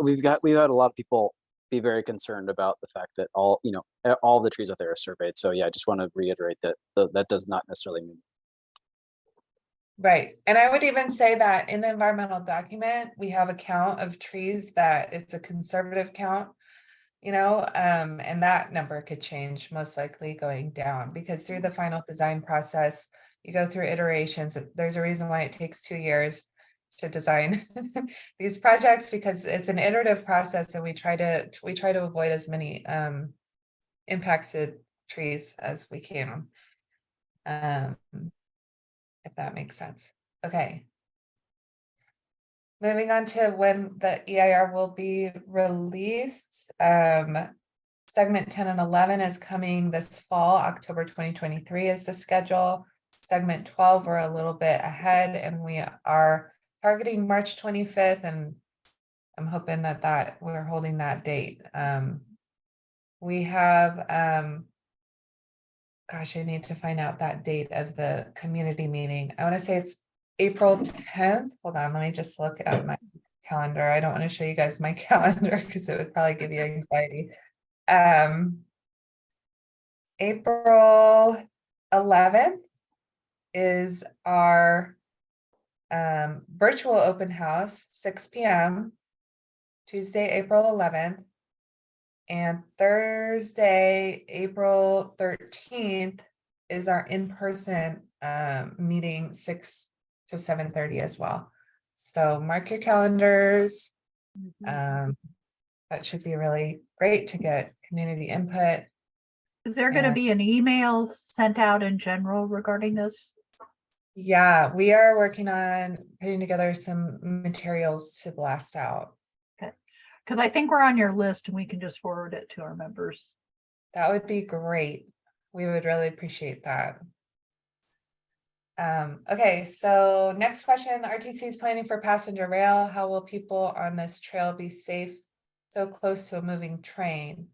we've had a lot of people be very concerned about the fact that all the trees out there are surveyed. So yeah, I just want to reiterate that that does not necessarily mean. Right. And I would even say that in the environmental document, we have a count of trees that it's a conservative count. And that number could change, most likely going down, because through the final design process, you go through iterations. There's a reason why it takes 2 years to design these projects, because it's an iterative process, and we try to avoid as many impacted trees as we can. If that makes sense. Okay. Moving on to when the EIR will be released. segment 10 and 11 is coming this fall. October 2023 is the schedule. Segment 12, we're a little bit ahead, and we are targeting March 25th, and I'm hoping that we're holding that date. We have, gosh, I need to find out that date of the community meeting. I want to say it's April 10th. Hold on, let me just look at my calendar. I don't want to show you guys my calendar because it would probably give you anxiety. April 11th is our virtual open house, 6 p.m. Tuesday, April 11th. And Thursday, April 13th is our in-person meeting, 6 to 7:30 as well. So mark your calendars. That should be really great to get community input. Is there going to be an email sent out in general regarding this? Yeah, we are working on putting together some materials to blast out. Because I think we're on your list and we can just forward it to our members. That would be great. We would really appreciate that. Okay, so next question, the RTC is planning for passenger rail. How will people on this trail be safe so close to a moving train?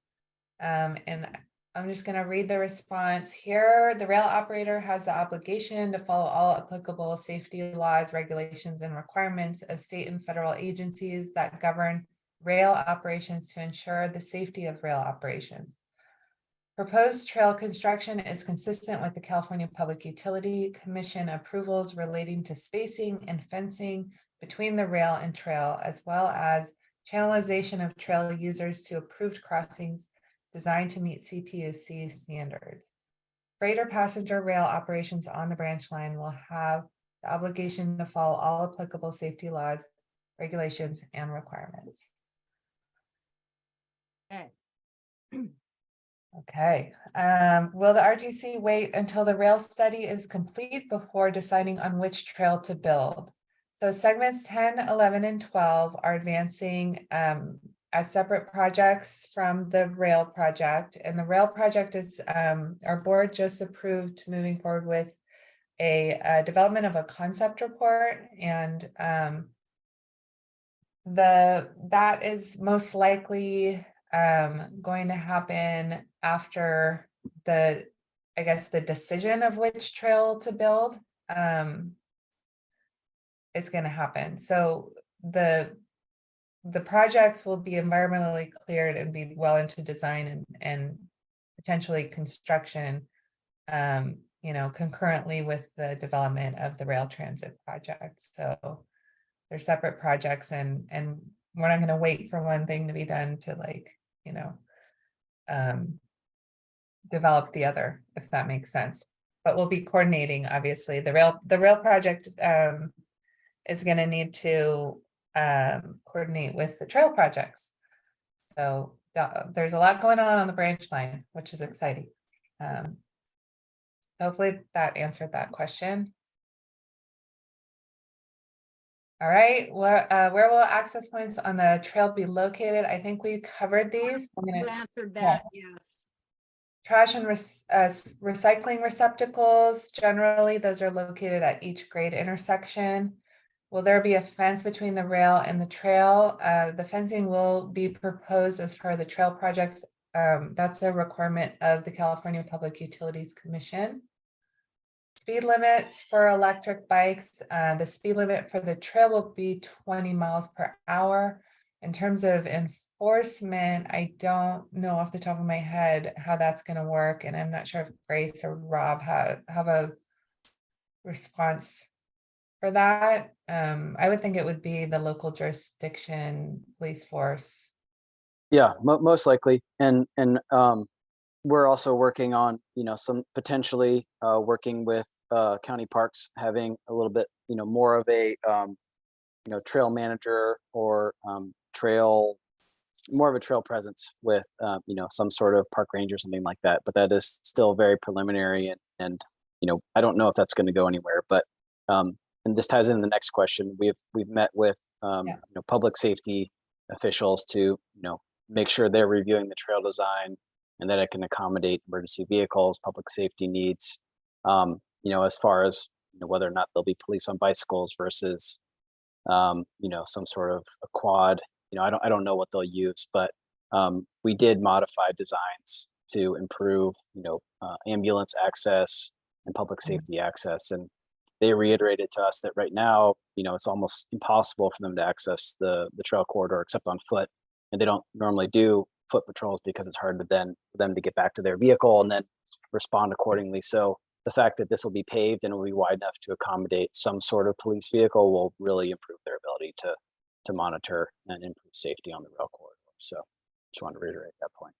And I'm just going to read the response here. The rail operator has the obligation to follow all applicable safety laws, regulations, and requirements of state and federal agencies that govern rail operations to ensure the safety of rail operations. Proposed trail construction is consistent with the California Public Utility Commission approvals relating to spacing and fencing between the rail and trail, as well as channelization of trail users to approved crossings designed to meet CPUC standards. Freighter passenger rail operations on the branch line will have the obligation to follow all applicable safety laws, regulations, and requirements. Okay. Will the RTC wait until the rail study is complete before deciding on which trail to build? So segments 10, 11, and 12 are advancing as separate projects from the rail project. And the rail project is, our board just approved moving forward with a development of a concept report, and that is most likely going to happen after the decision of which trail to build is going to happen. So the projects will be environmentally cleared and be well into design and potentially construction, concurrently with the development of the rail transit project. So they're separate projects, and we're not going to wait for one thing to be done to develop the other, if that makes sense. But we'll be coordinating, obviously. The rail project is going to need to coordinate with the trail projects. So there's a lot going on the branch line, which is exciting. Hopefully that answered that question. All right, where will access points on the trail be located? I think we covered these. You answered that, yes. Trash and recycling receptacles, generally those are located at each grade intersection. Will there be a fence between the rail and the trail? The fencing will be proposed as part of the trail projects. That's a requirement of the California Public Utilities Commission. Speed limits for electric bikes. The speed limit for the trail will be 20 miles per hour. In terms of enforcement, I don't know off the top of my head how that's going to work. And I'm not sure if Grace or Rob have a response for that. I would think it would be the local jurisdiction police force. Yeah, most likely. And we're also working on, some potentially working with county parks, having a little bit, more of a, trail manager or more of a trail presence with, some sort of park ranger or something like that. But that is still very preliminary, and I don't know if that's going to go anywhere. But and this ties into the next question. We've met with public safety officials to make sure they're reviewing the trail design, and that it can accommodate emergency vehicles, public safety needs. As far as whether or not there'll be police on bicycles versus some sort of a quad. I don't know what they'll use, but we did modify designs to improve, ambulance access and public safety access. And they reiterated to us that right now, it's almost impossible for them to access the trail corridor except on foot. And they don't normally do foot patrols because it's hard for them to get back to their vehicle and then respond accordingly. So the fact that this will be paved and will be wide enough to accommodate some sort of police vehicle will really improve their ability to monitor and improve safety on the rail corridor. So just wanted to reiterate that point.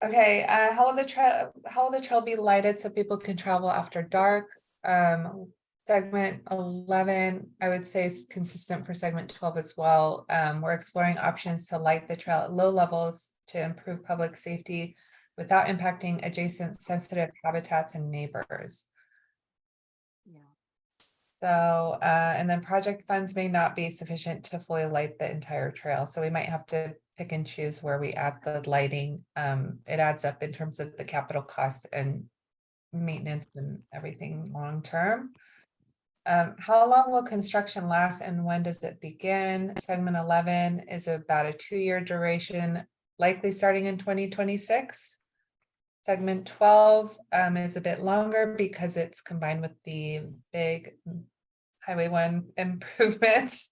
Okay, how will the trail be lighted so people can travel after dark? Segment 11, I would say is consistent for segment 12 as well. We're exploring options to light the trail at low levels to improve public safety without impacting adjacent sensitive habitats and neighbors. Yeah. So, and then project funds may not be sufficient to fully light the entire trail. So we might have to pick and choose where we add the lighting. It adds up in terms of the capital costs and maintenance and everything long term. How long will construction last and when does it begin? Segment 11 is about a 2-year duration, likely starting in 2026. Segment 12 is a bit longer because it's combined with the big Highway 1 improvements,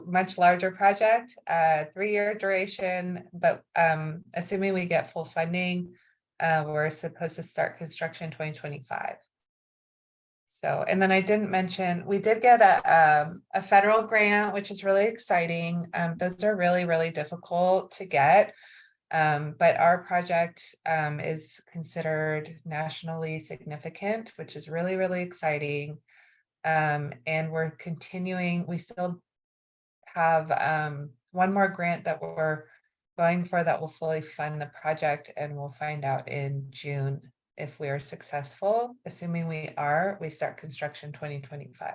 much larger project, 3-year duration, but assuming we get full funding, we're supposed to start construction 2025. So, and then I didn't mention, we did get a federal grant, which is really exciting. Those are really, really difficult to get. But our project is considered nationally significant, which is really, really exciting. And we're continuing, we still have one more grant that we're going for that will fully fund the project, and we'll find out in June if we are successful. Assuming we are, we start construction 2025.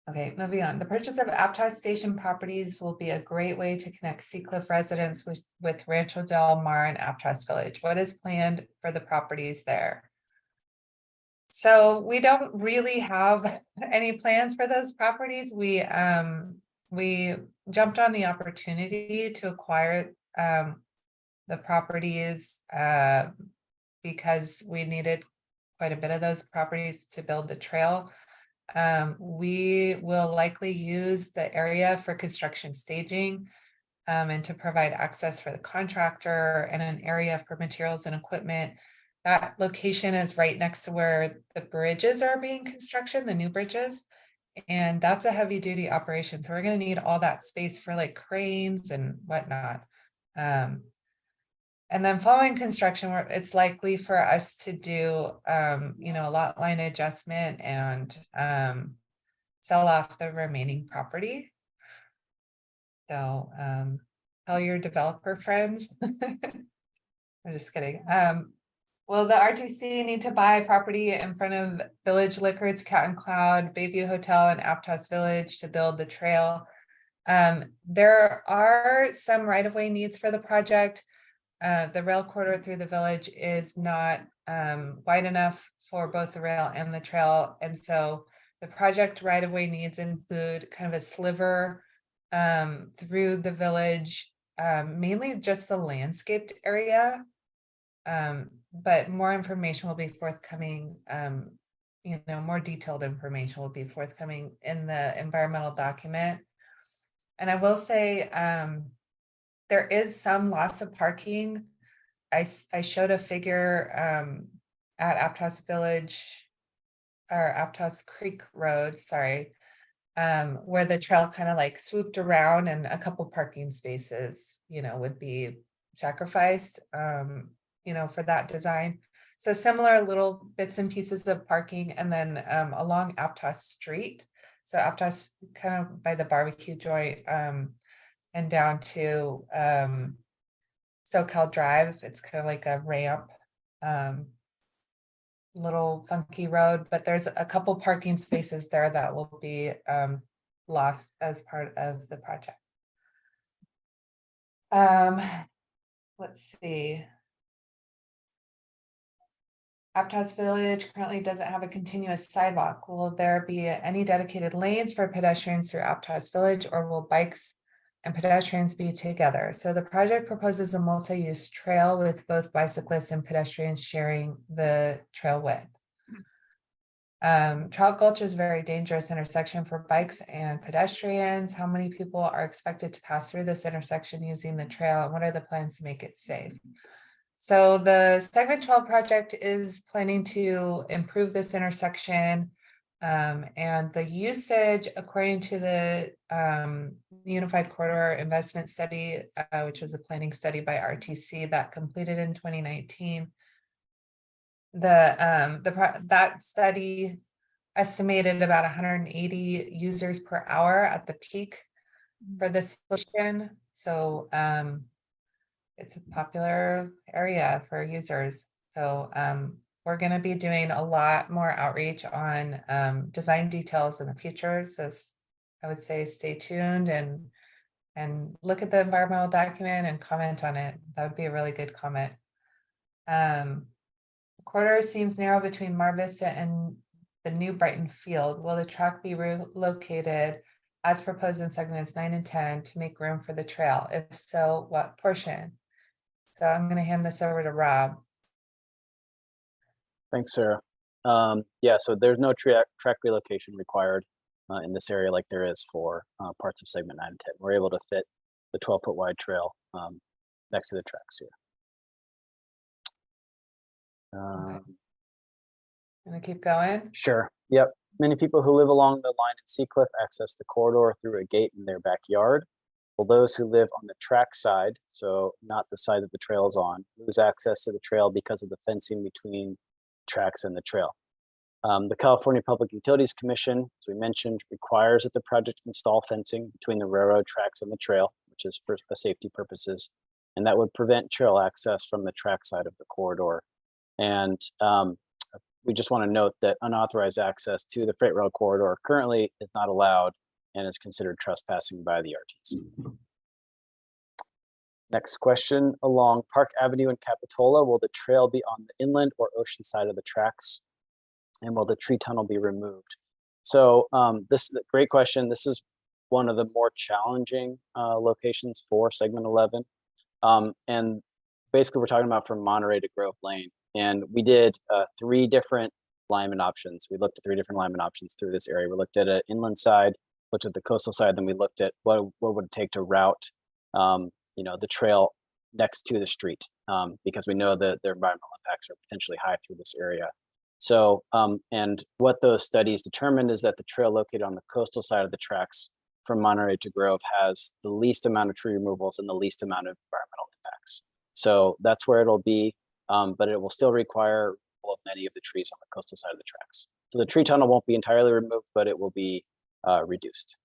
Okay, moving on. The purchase of Aptos Station properties will be a great way to connect Seacliff residents with Rancho Del Mar and Aptos Village. What is planned for the properties there? So we don't really have any plans for those properties. We jumped on the opportunity to acquire the properties because we needed quite a bit of those properties to build the trail. We will likely use the area for construction staging and to provide access for the contractor and an area for materials and equipment. That location is right next to where the bridges are being constructed, the new bridges. And that's a heavy duty operation. So we're going to need all that space for like cranes and whatnot. And then following construction, it's likely for us to do, a lot line adjustment and sell off the remaining property. So tell your developer friends. I'm just kidding. Will the RTC need to buy property in front of Village Liquors, Cat and Cloud, Bayview Hotel, and Aptos Village to build the trail? There are some right-of-way needs for the project. The rail corridor through the village is not wide enough for both the rail and the trail. And so the project right-of-way needs include kind of a sliver through the village, mainly just the landscaped area. But more information will be forthcoming, more detailed information will be forthcoming in the environmental document. And I will say, there is some loss of parking. I showed a figure at Aptos Village or Aptos Creek Road, sorry, where the trail kind of like swooped around and a couple parking spaces, would be sacrificed, for that design. So similar little bits and pieces of parking, and then along Aptos Street. So Aptos kind of by the barbecue joint, and down to SoCal Drive. It's kind of like a ramp. little funky road, but there's a couple parking spaces there that will be lost as part of the project. Let's see. Aptos Village currently doesn't have a continuous sidewalk. Will there be any dedicated lanes for pedestrians through Aptos Village, or will bikes and pedestrians be together? So the project proposes a multi-use trail with both bicyclists and pedestrians sharing the trail width. Trout Gulch is a very dangerous intersection for bikes and pedestrians. How many people are expected to pass through this intersection using the trail, and what are the plans to make it safe? So the segment 12 project is planning to improve this intersection. And the usage, according to the Unified Corridor Investment Study, which was a planning study by RTC that completed in 2019, that study estimated about 180 users per hour at the peak for this solution. So it's a popular area for users. So we're going to be doing a lot more outreach on design details in the future. So I would say stay tuned and look at the environmental document and comment on it. That would be a really good comment. Corridor seems narrow between Mar Vista and the new Brighton Field. Will the track be relocated as proposed in segments 9 and 10 to make room for the trail? If so, what portion? So I'm going to hand this over to Rob. Thanks, Sarah. Yeah, so there's no track relocation required in this area like there is for parts of segment 9 and 10. We're able to fit the 12-foot wide trail next to the tracks here. Okay. Gonna keep going? Sure. Yep. Many people who live along the line in Seacliff access the corridor through a gate in their backyard. While those who live on the track side, so not the side that the trail is on, lose access to the trail because of the fencing between tracks and the trail. The California Public Utilities Commission, as we mentioned, requires that the project install fencing between the railroad tracks and the trail, which is for safety purposes, and that would prevent trail access from the track side of the corridor. And we just want to note that unauthorized access to the freight rail corridor currently is not allowed and is considered trespassing by the RTC. Next question, along Park Avenue in Capitola, will the trail be on the inland or ocean side of the tracks? And will the tree tunnel be removed? So this is a great question. This is one of the more challenging locations for segment 11. And basically we're talking about from Monterey to Grove Lane. And we did 3 different alignment options. We looked at 3 different alignment options through this area. We looked at an inland side, looked at the coastal side, then we looked at what would it take to route the trail next to the street, because we know that their environmental impacts are potentially high through this area. So, and what those studies determined is that the trail located on the coastal side of the tracks from Monterey to Grove has the least amount of tree removals and the least amount of environmental impacts. So that's where it'll be, but it will still require removal of many of the trees on the coastal side of the tracks. So the tree tunnel won't be entirely removed, but it will be reduced.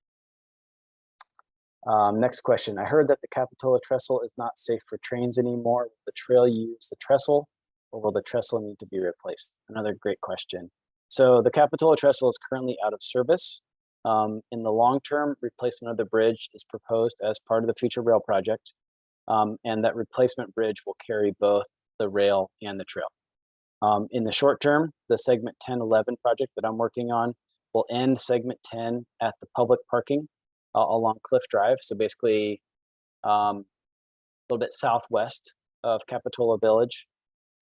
Next question. I heard that the Capitola trestle is not safe for trains anymore. Will the trail use the trestle, or will the trestle need to be replaced? Another great question. So the Capitola trestle is currently out of service. In the long term, replacement of the bridge is proposed as part of the future rail project. And that replacement bridge will carry both the rail and the trail. In the short term, the segment 1011 project that I'm working on will end segment 10 at the public parking along Cliff Drive. So basically a little bit southwest of Capitola Village.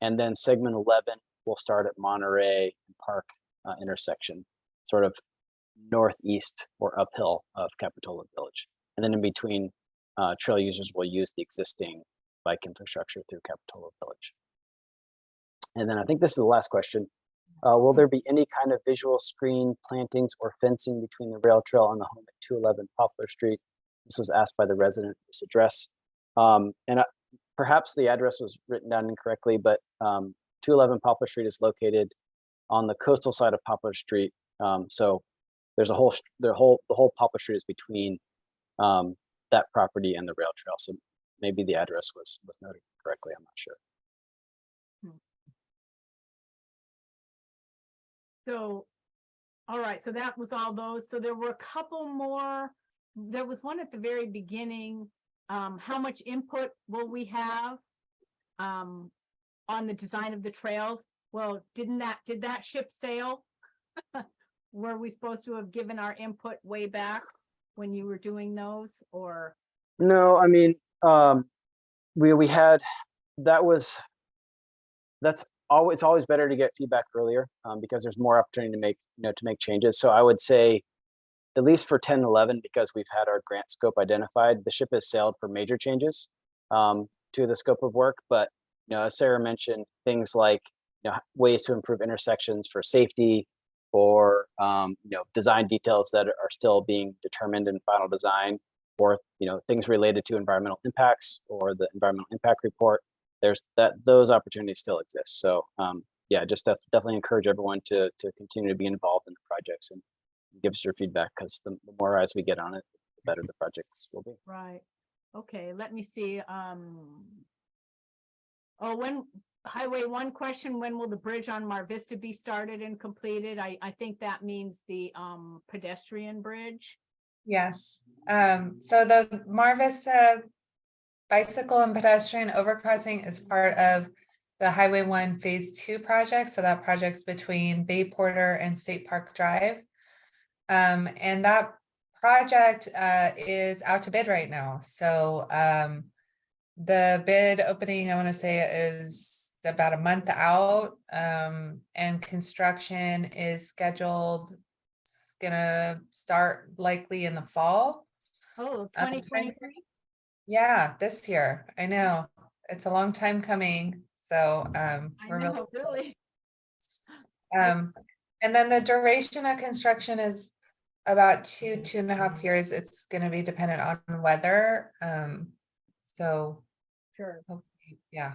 And then segment 11 will start at Monterey and Park intersection, sort of northeast or uphill of Capitola Village. And then in between, trail users will use the existing bike infrastructure through Capitola Village. And then I think this is the last question. Will there be any kind of visual screen plantings or fencing between the rail trail and the home at 211 Poplar Street? This was asked by the resident of this address. Perhaps the address was written down incorrectly, but 211 Poplar Street is located on the coastal side of Poplar Street. So there's the whole Poplar Street is between that property and the rail trail. So maybe the address was noted correctly. I'm not sure. So, all right, so that was all those. So there were a couple more. There was one at the very beginning. How much input will we have on the design of the trails? Well, did that ship sail? Were we supposed to have given our input way back when you were doing those, or? No, I mean, we had, that's always better to get feedback earlier, because there's more opportunity to make changes. So I would say, at least for 10 and 11, because we've had our grant scope identified, the ship has sailed for major changes to the scope of work. But as Sarah mentioned, things like ways to improve intersections for safety, or design details that are still being determined in final design, or things related to environmental impacts or the environmental impact report. Those opportunities still exist. So yeah, just definitely encourage everyone to continue to be involved in the projects and give us your feedback, because the more eyes we get on it, the better the projects will be. Right. Okay, let me see. When Highway 1 question, when will the bridge on Mar Vista be started and completed? I think that means the pedestrian bridge. Yes. So the Mar Vista bicycle and pedestrian overcrossing is part of the Highway 1 Phase 2 project. So that project's between Bay Porter and State Park Drive. And that project is out to bid right now. So the bid opening, I want to say, is about a month out, and construction is scheduled. It's gonna start likely in the fall. Oh, 2023? Yeah, this year. I know it's a long time coming. So I we're know, really. And then the duration of construction is about 2.5 years. It's going to be dependent on weather. So Sure. hopefully, yeah.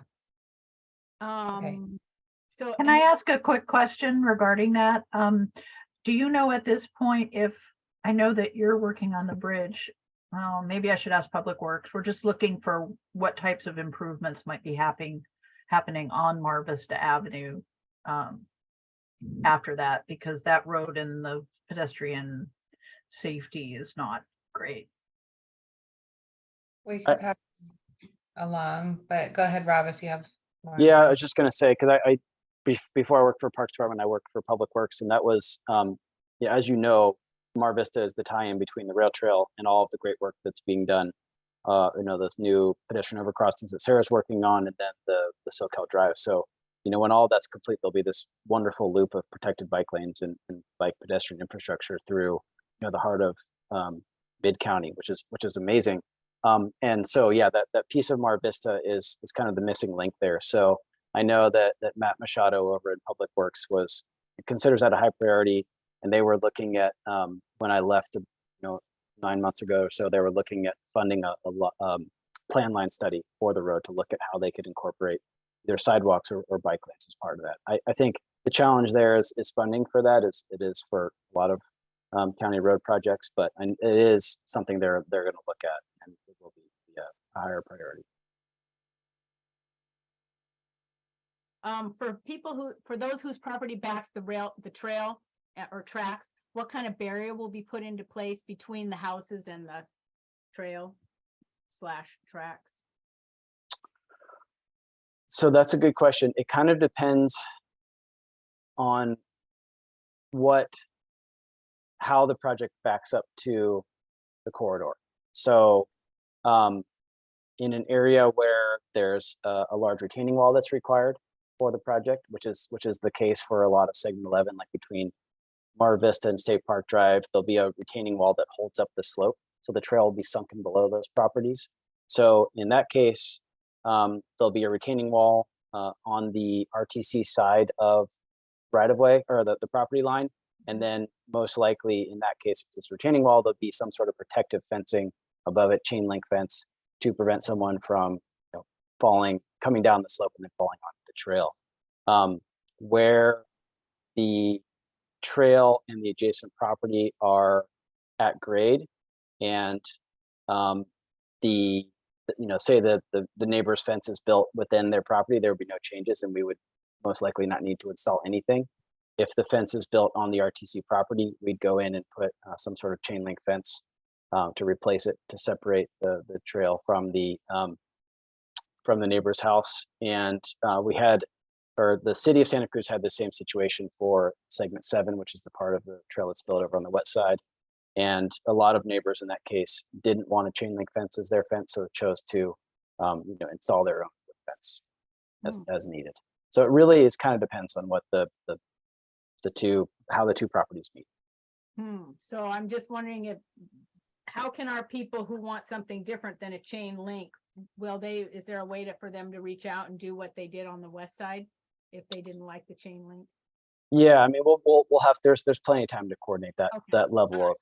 Okay. So Can I ask a quick question regarding that? Do you know at this point if, I know that you're working on the bridge, maybe I should ask Public Works. We're just looking for what types of improvements might be happening on Mar Vista Avenue after that, because that road and the pedestrian safety is not great. We could have along, but go ahead, Rob, if you have more. Yeah, I was just going to say, because before I worked for Parks Department, I worked for Public Works, and that was, yeah, as you know, Mar Vista is the tie-in between the rail trail and all of the great work that's being done. Those new pedestrian overcrossings that Sarah's working on, and then the SoCal Drive. So, when all that's complete, there'll be this wonderful loop of protected bike lanes and bike pedestrian infrastructure through, the heart of Mid County, which is amazing. And so, yeah, that piece of Mar Vista is kind of the missing link there. So I know that Matt Machado over at Public Works considers that a high priority, and they were looking at, when I left, 9 months ago or so, they were looking at funding a plan line study for the road to look at how they could incorporate either sidewalks or bike lanes as part of that. I think the challenge there is funding for that, as it is for a lot of county road projects, but it is something they're going to look at, and it will be a higher priority. For those whose property backs the trail or tracks, what kind of barrier will be put into place between the houses and the trail / tracks? So that's a good question. It kind of depends on how the project backs up to the corridor. So in an area where there's a large retaining wall that's required for the project, which is the case for a lot of segment 11, like between Mar Vista and State Park Drive, there'll be a retaining wall that holds up the slope. So the trail will be sunken below those properties. So in that case, there'll be a retaining wall on the RTC side of right-of-way, or the property line. And then most likely in that case, if it's retaining wall, there'll be some sort of protective fencing above it, chain link fence, to prevent someone from coming down the slope and then falling onto the trail. Where the trail and the adjacent property are at grade, and say that the neighbor's fence is built within their property, there would be no changes, and we would most likely not need to install anything. if the fence is built on the RTC property, we'd go in and put some sort of chain link fence to replace it, to separate the trail from the neighbor's house. And the city of Santa Cruz had the same situation for segment 7, which is the part of the trail that's built over on the west side. And a lot of neighbors in that case didn't want a chain link fence as their fence, so chose to install their own fence as needed. So it really is kind of depends on what how the two properties meet. So I'm just wondering how can our people who want something different than a chain link, is there a way for them to reach out and do what they did on the west side if they didn't like the chain link? Yeah, I mean, we'll have there's plenty of time to coordinate that Okay. that level of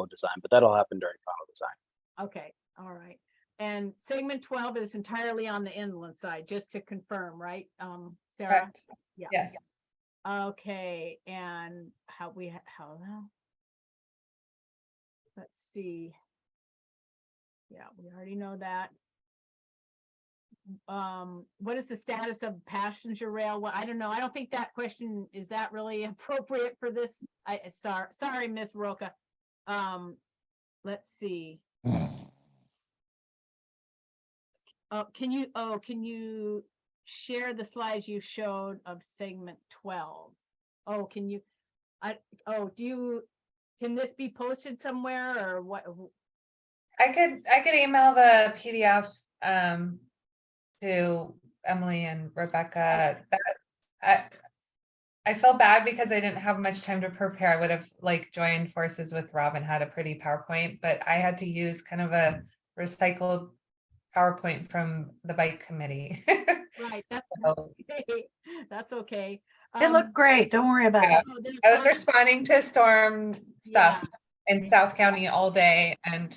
design, but that'll happen during final design. Okay, all right. And segment 12 is entirely on the inland side, just to confirm, right, Sarah? Correct. Yeah. Yes. Okay, and how now? Let's see. Yeah, we already know that. What is the status of passenger rail? Well, I don't know. I don't think that question is that really appropriate for this. Sorry, Miss Roca. Let's see. Can you share the slides you showed of segment 12? Oh, can this be posted somewhere or what? I could email the PDF to Emily and Rebecca. I feel bad because I didn't have much time to prepare. I would have joined forces with Rob and had a pretty PowerPoint, but I had to use kind of a recycled PowerPoint from the bike committee. Right, that's okay. That's okay. It looked great. Don't worry about Yeah. it. I was responding to storm stuff Yeah. in South County all day and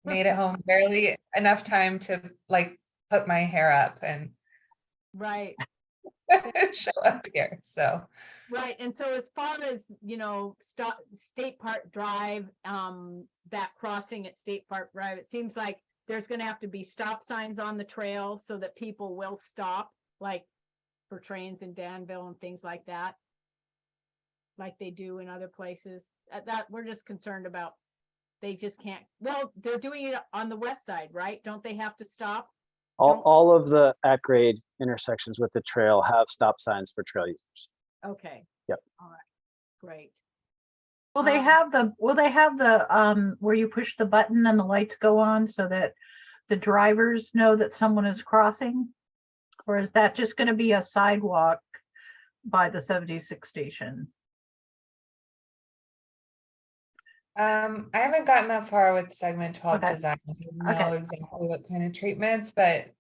made it home barely enough time to put my hair up and Right. show up here. So Right. And so as far as, State Park Drive, that crossing at State Park Drive, it seems like there's going to have to be stop signs on the trail so that people will stop, like for trains in Danville and things like that, like they do in other places. That we're just concerned about. They just can't. Well, they're doing it on the west side, right? Don't they have to stop? All of the at-grade intersections with the trail have stop signs for trail users. Okay. Yep. All right. Great. Will they have the where you push the button and the lights go on so that the drivers know that someone is crossing? Or is that just going to be a sidewalk by the 76 station? I haven't gotten that far with segment 12 Okay. design. I don't know Okay. exactly what kind of treatments, but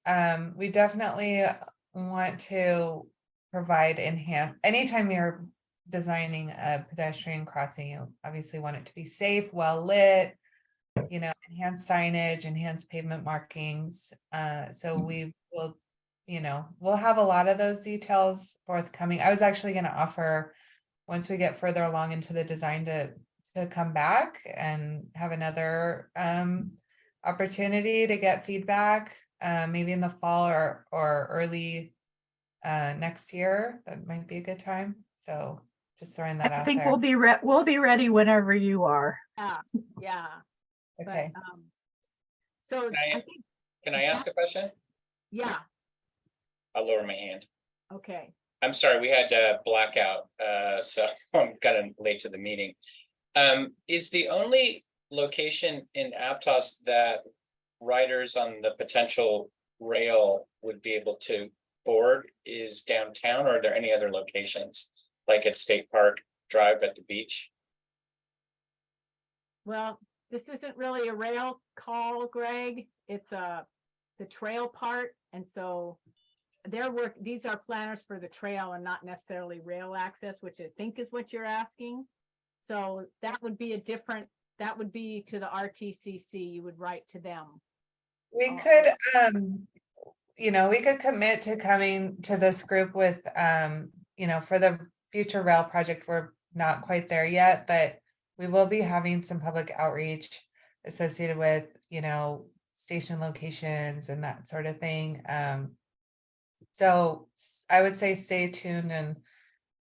we definitely want to provide anytime you're designing a pedestrian crossing, you obviously want it to be safe, well lit, enhanced signage, enhanced pavement markings. So we will, we'll have a lot of those details forthcoming. I was actually going to offer, once we get further along into the design, to come back and have another opportunity to get feedback, maybe in the fall or early next year. That might be a good time. So just throwing that I out think there. we'll be ready whenever you are. Yeah. Okay. But, so Can I ask a question? Yeah. I'll lower my hand. Okay. I'm sorry, we had a blackout, so I'm kind of late to the meeting. Is the only location in Aptos that riders on the potential rail would be able to board is downtown, or are there any other locations like at State Park Drive at the beach? Well, this isn't really a rail call, Greg. It's the trail part. And so these are planners for the trail and not necessarily rail access, which I think is what you're asking. So that would be that would be to the RTCC. You would write to them. We could, we could commit to coming to this group with, for the future rail project. We're not quite there yet, but we will be having some public outreach associated with, station locations and that sort of thing. So I would say stay tuned and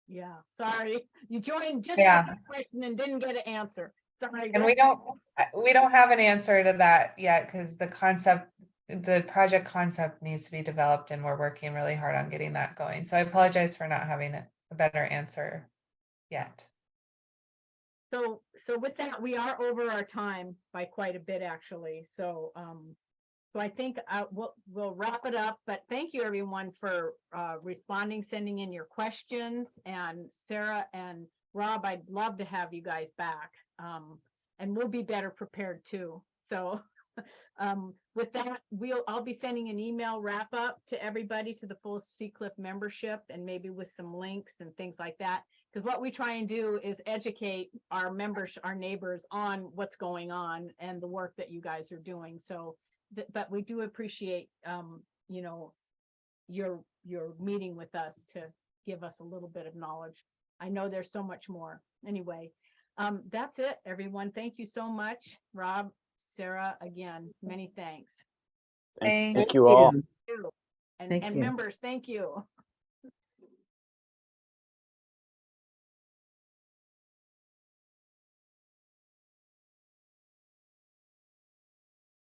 Yeah, sorry. You joined just Yeah. with the question and didn't get an answer. Sorry. And go we don't have an answer to that yet, because the project concept needs to be developed, and we're working really hard on getting that going. So I apologize for not having a better answer yet. So with that, we are over our time by quite a bit, actually. So I think we'll wrap it up, but thank you everyone for responding, sending in your questions, and Sarah and Rob, I'd love to have you guys back. And we'll be better prepared too. So with that, I'll be sending an email wrap up to everybody, to the full Seacliff membership, and maybe with some links and things like that. Because what we try and do is educate our members, our neighbors, on what's going on and the work that you guys are doing. So, but we do appreciate, you know, your meeting with us to give us a little bit of knowledge. I know there's so much more. Anyway, that's it, everyone. Thank you so much, Rob, Sarah. Again, many thanks. Thanks. Thank you all. And Thank you. members, thank you.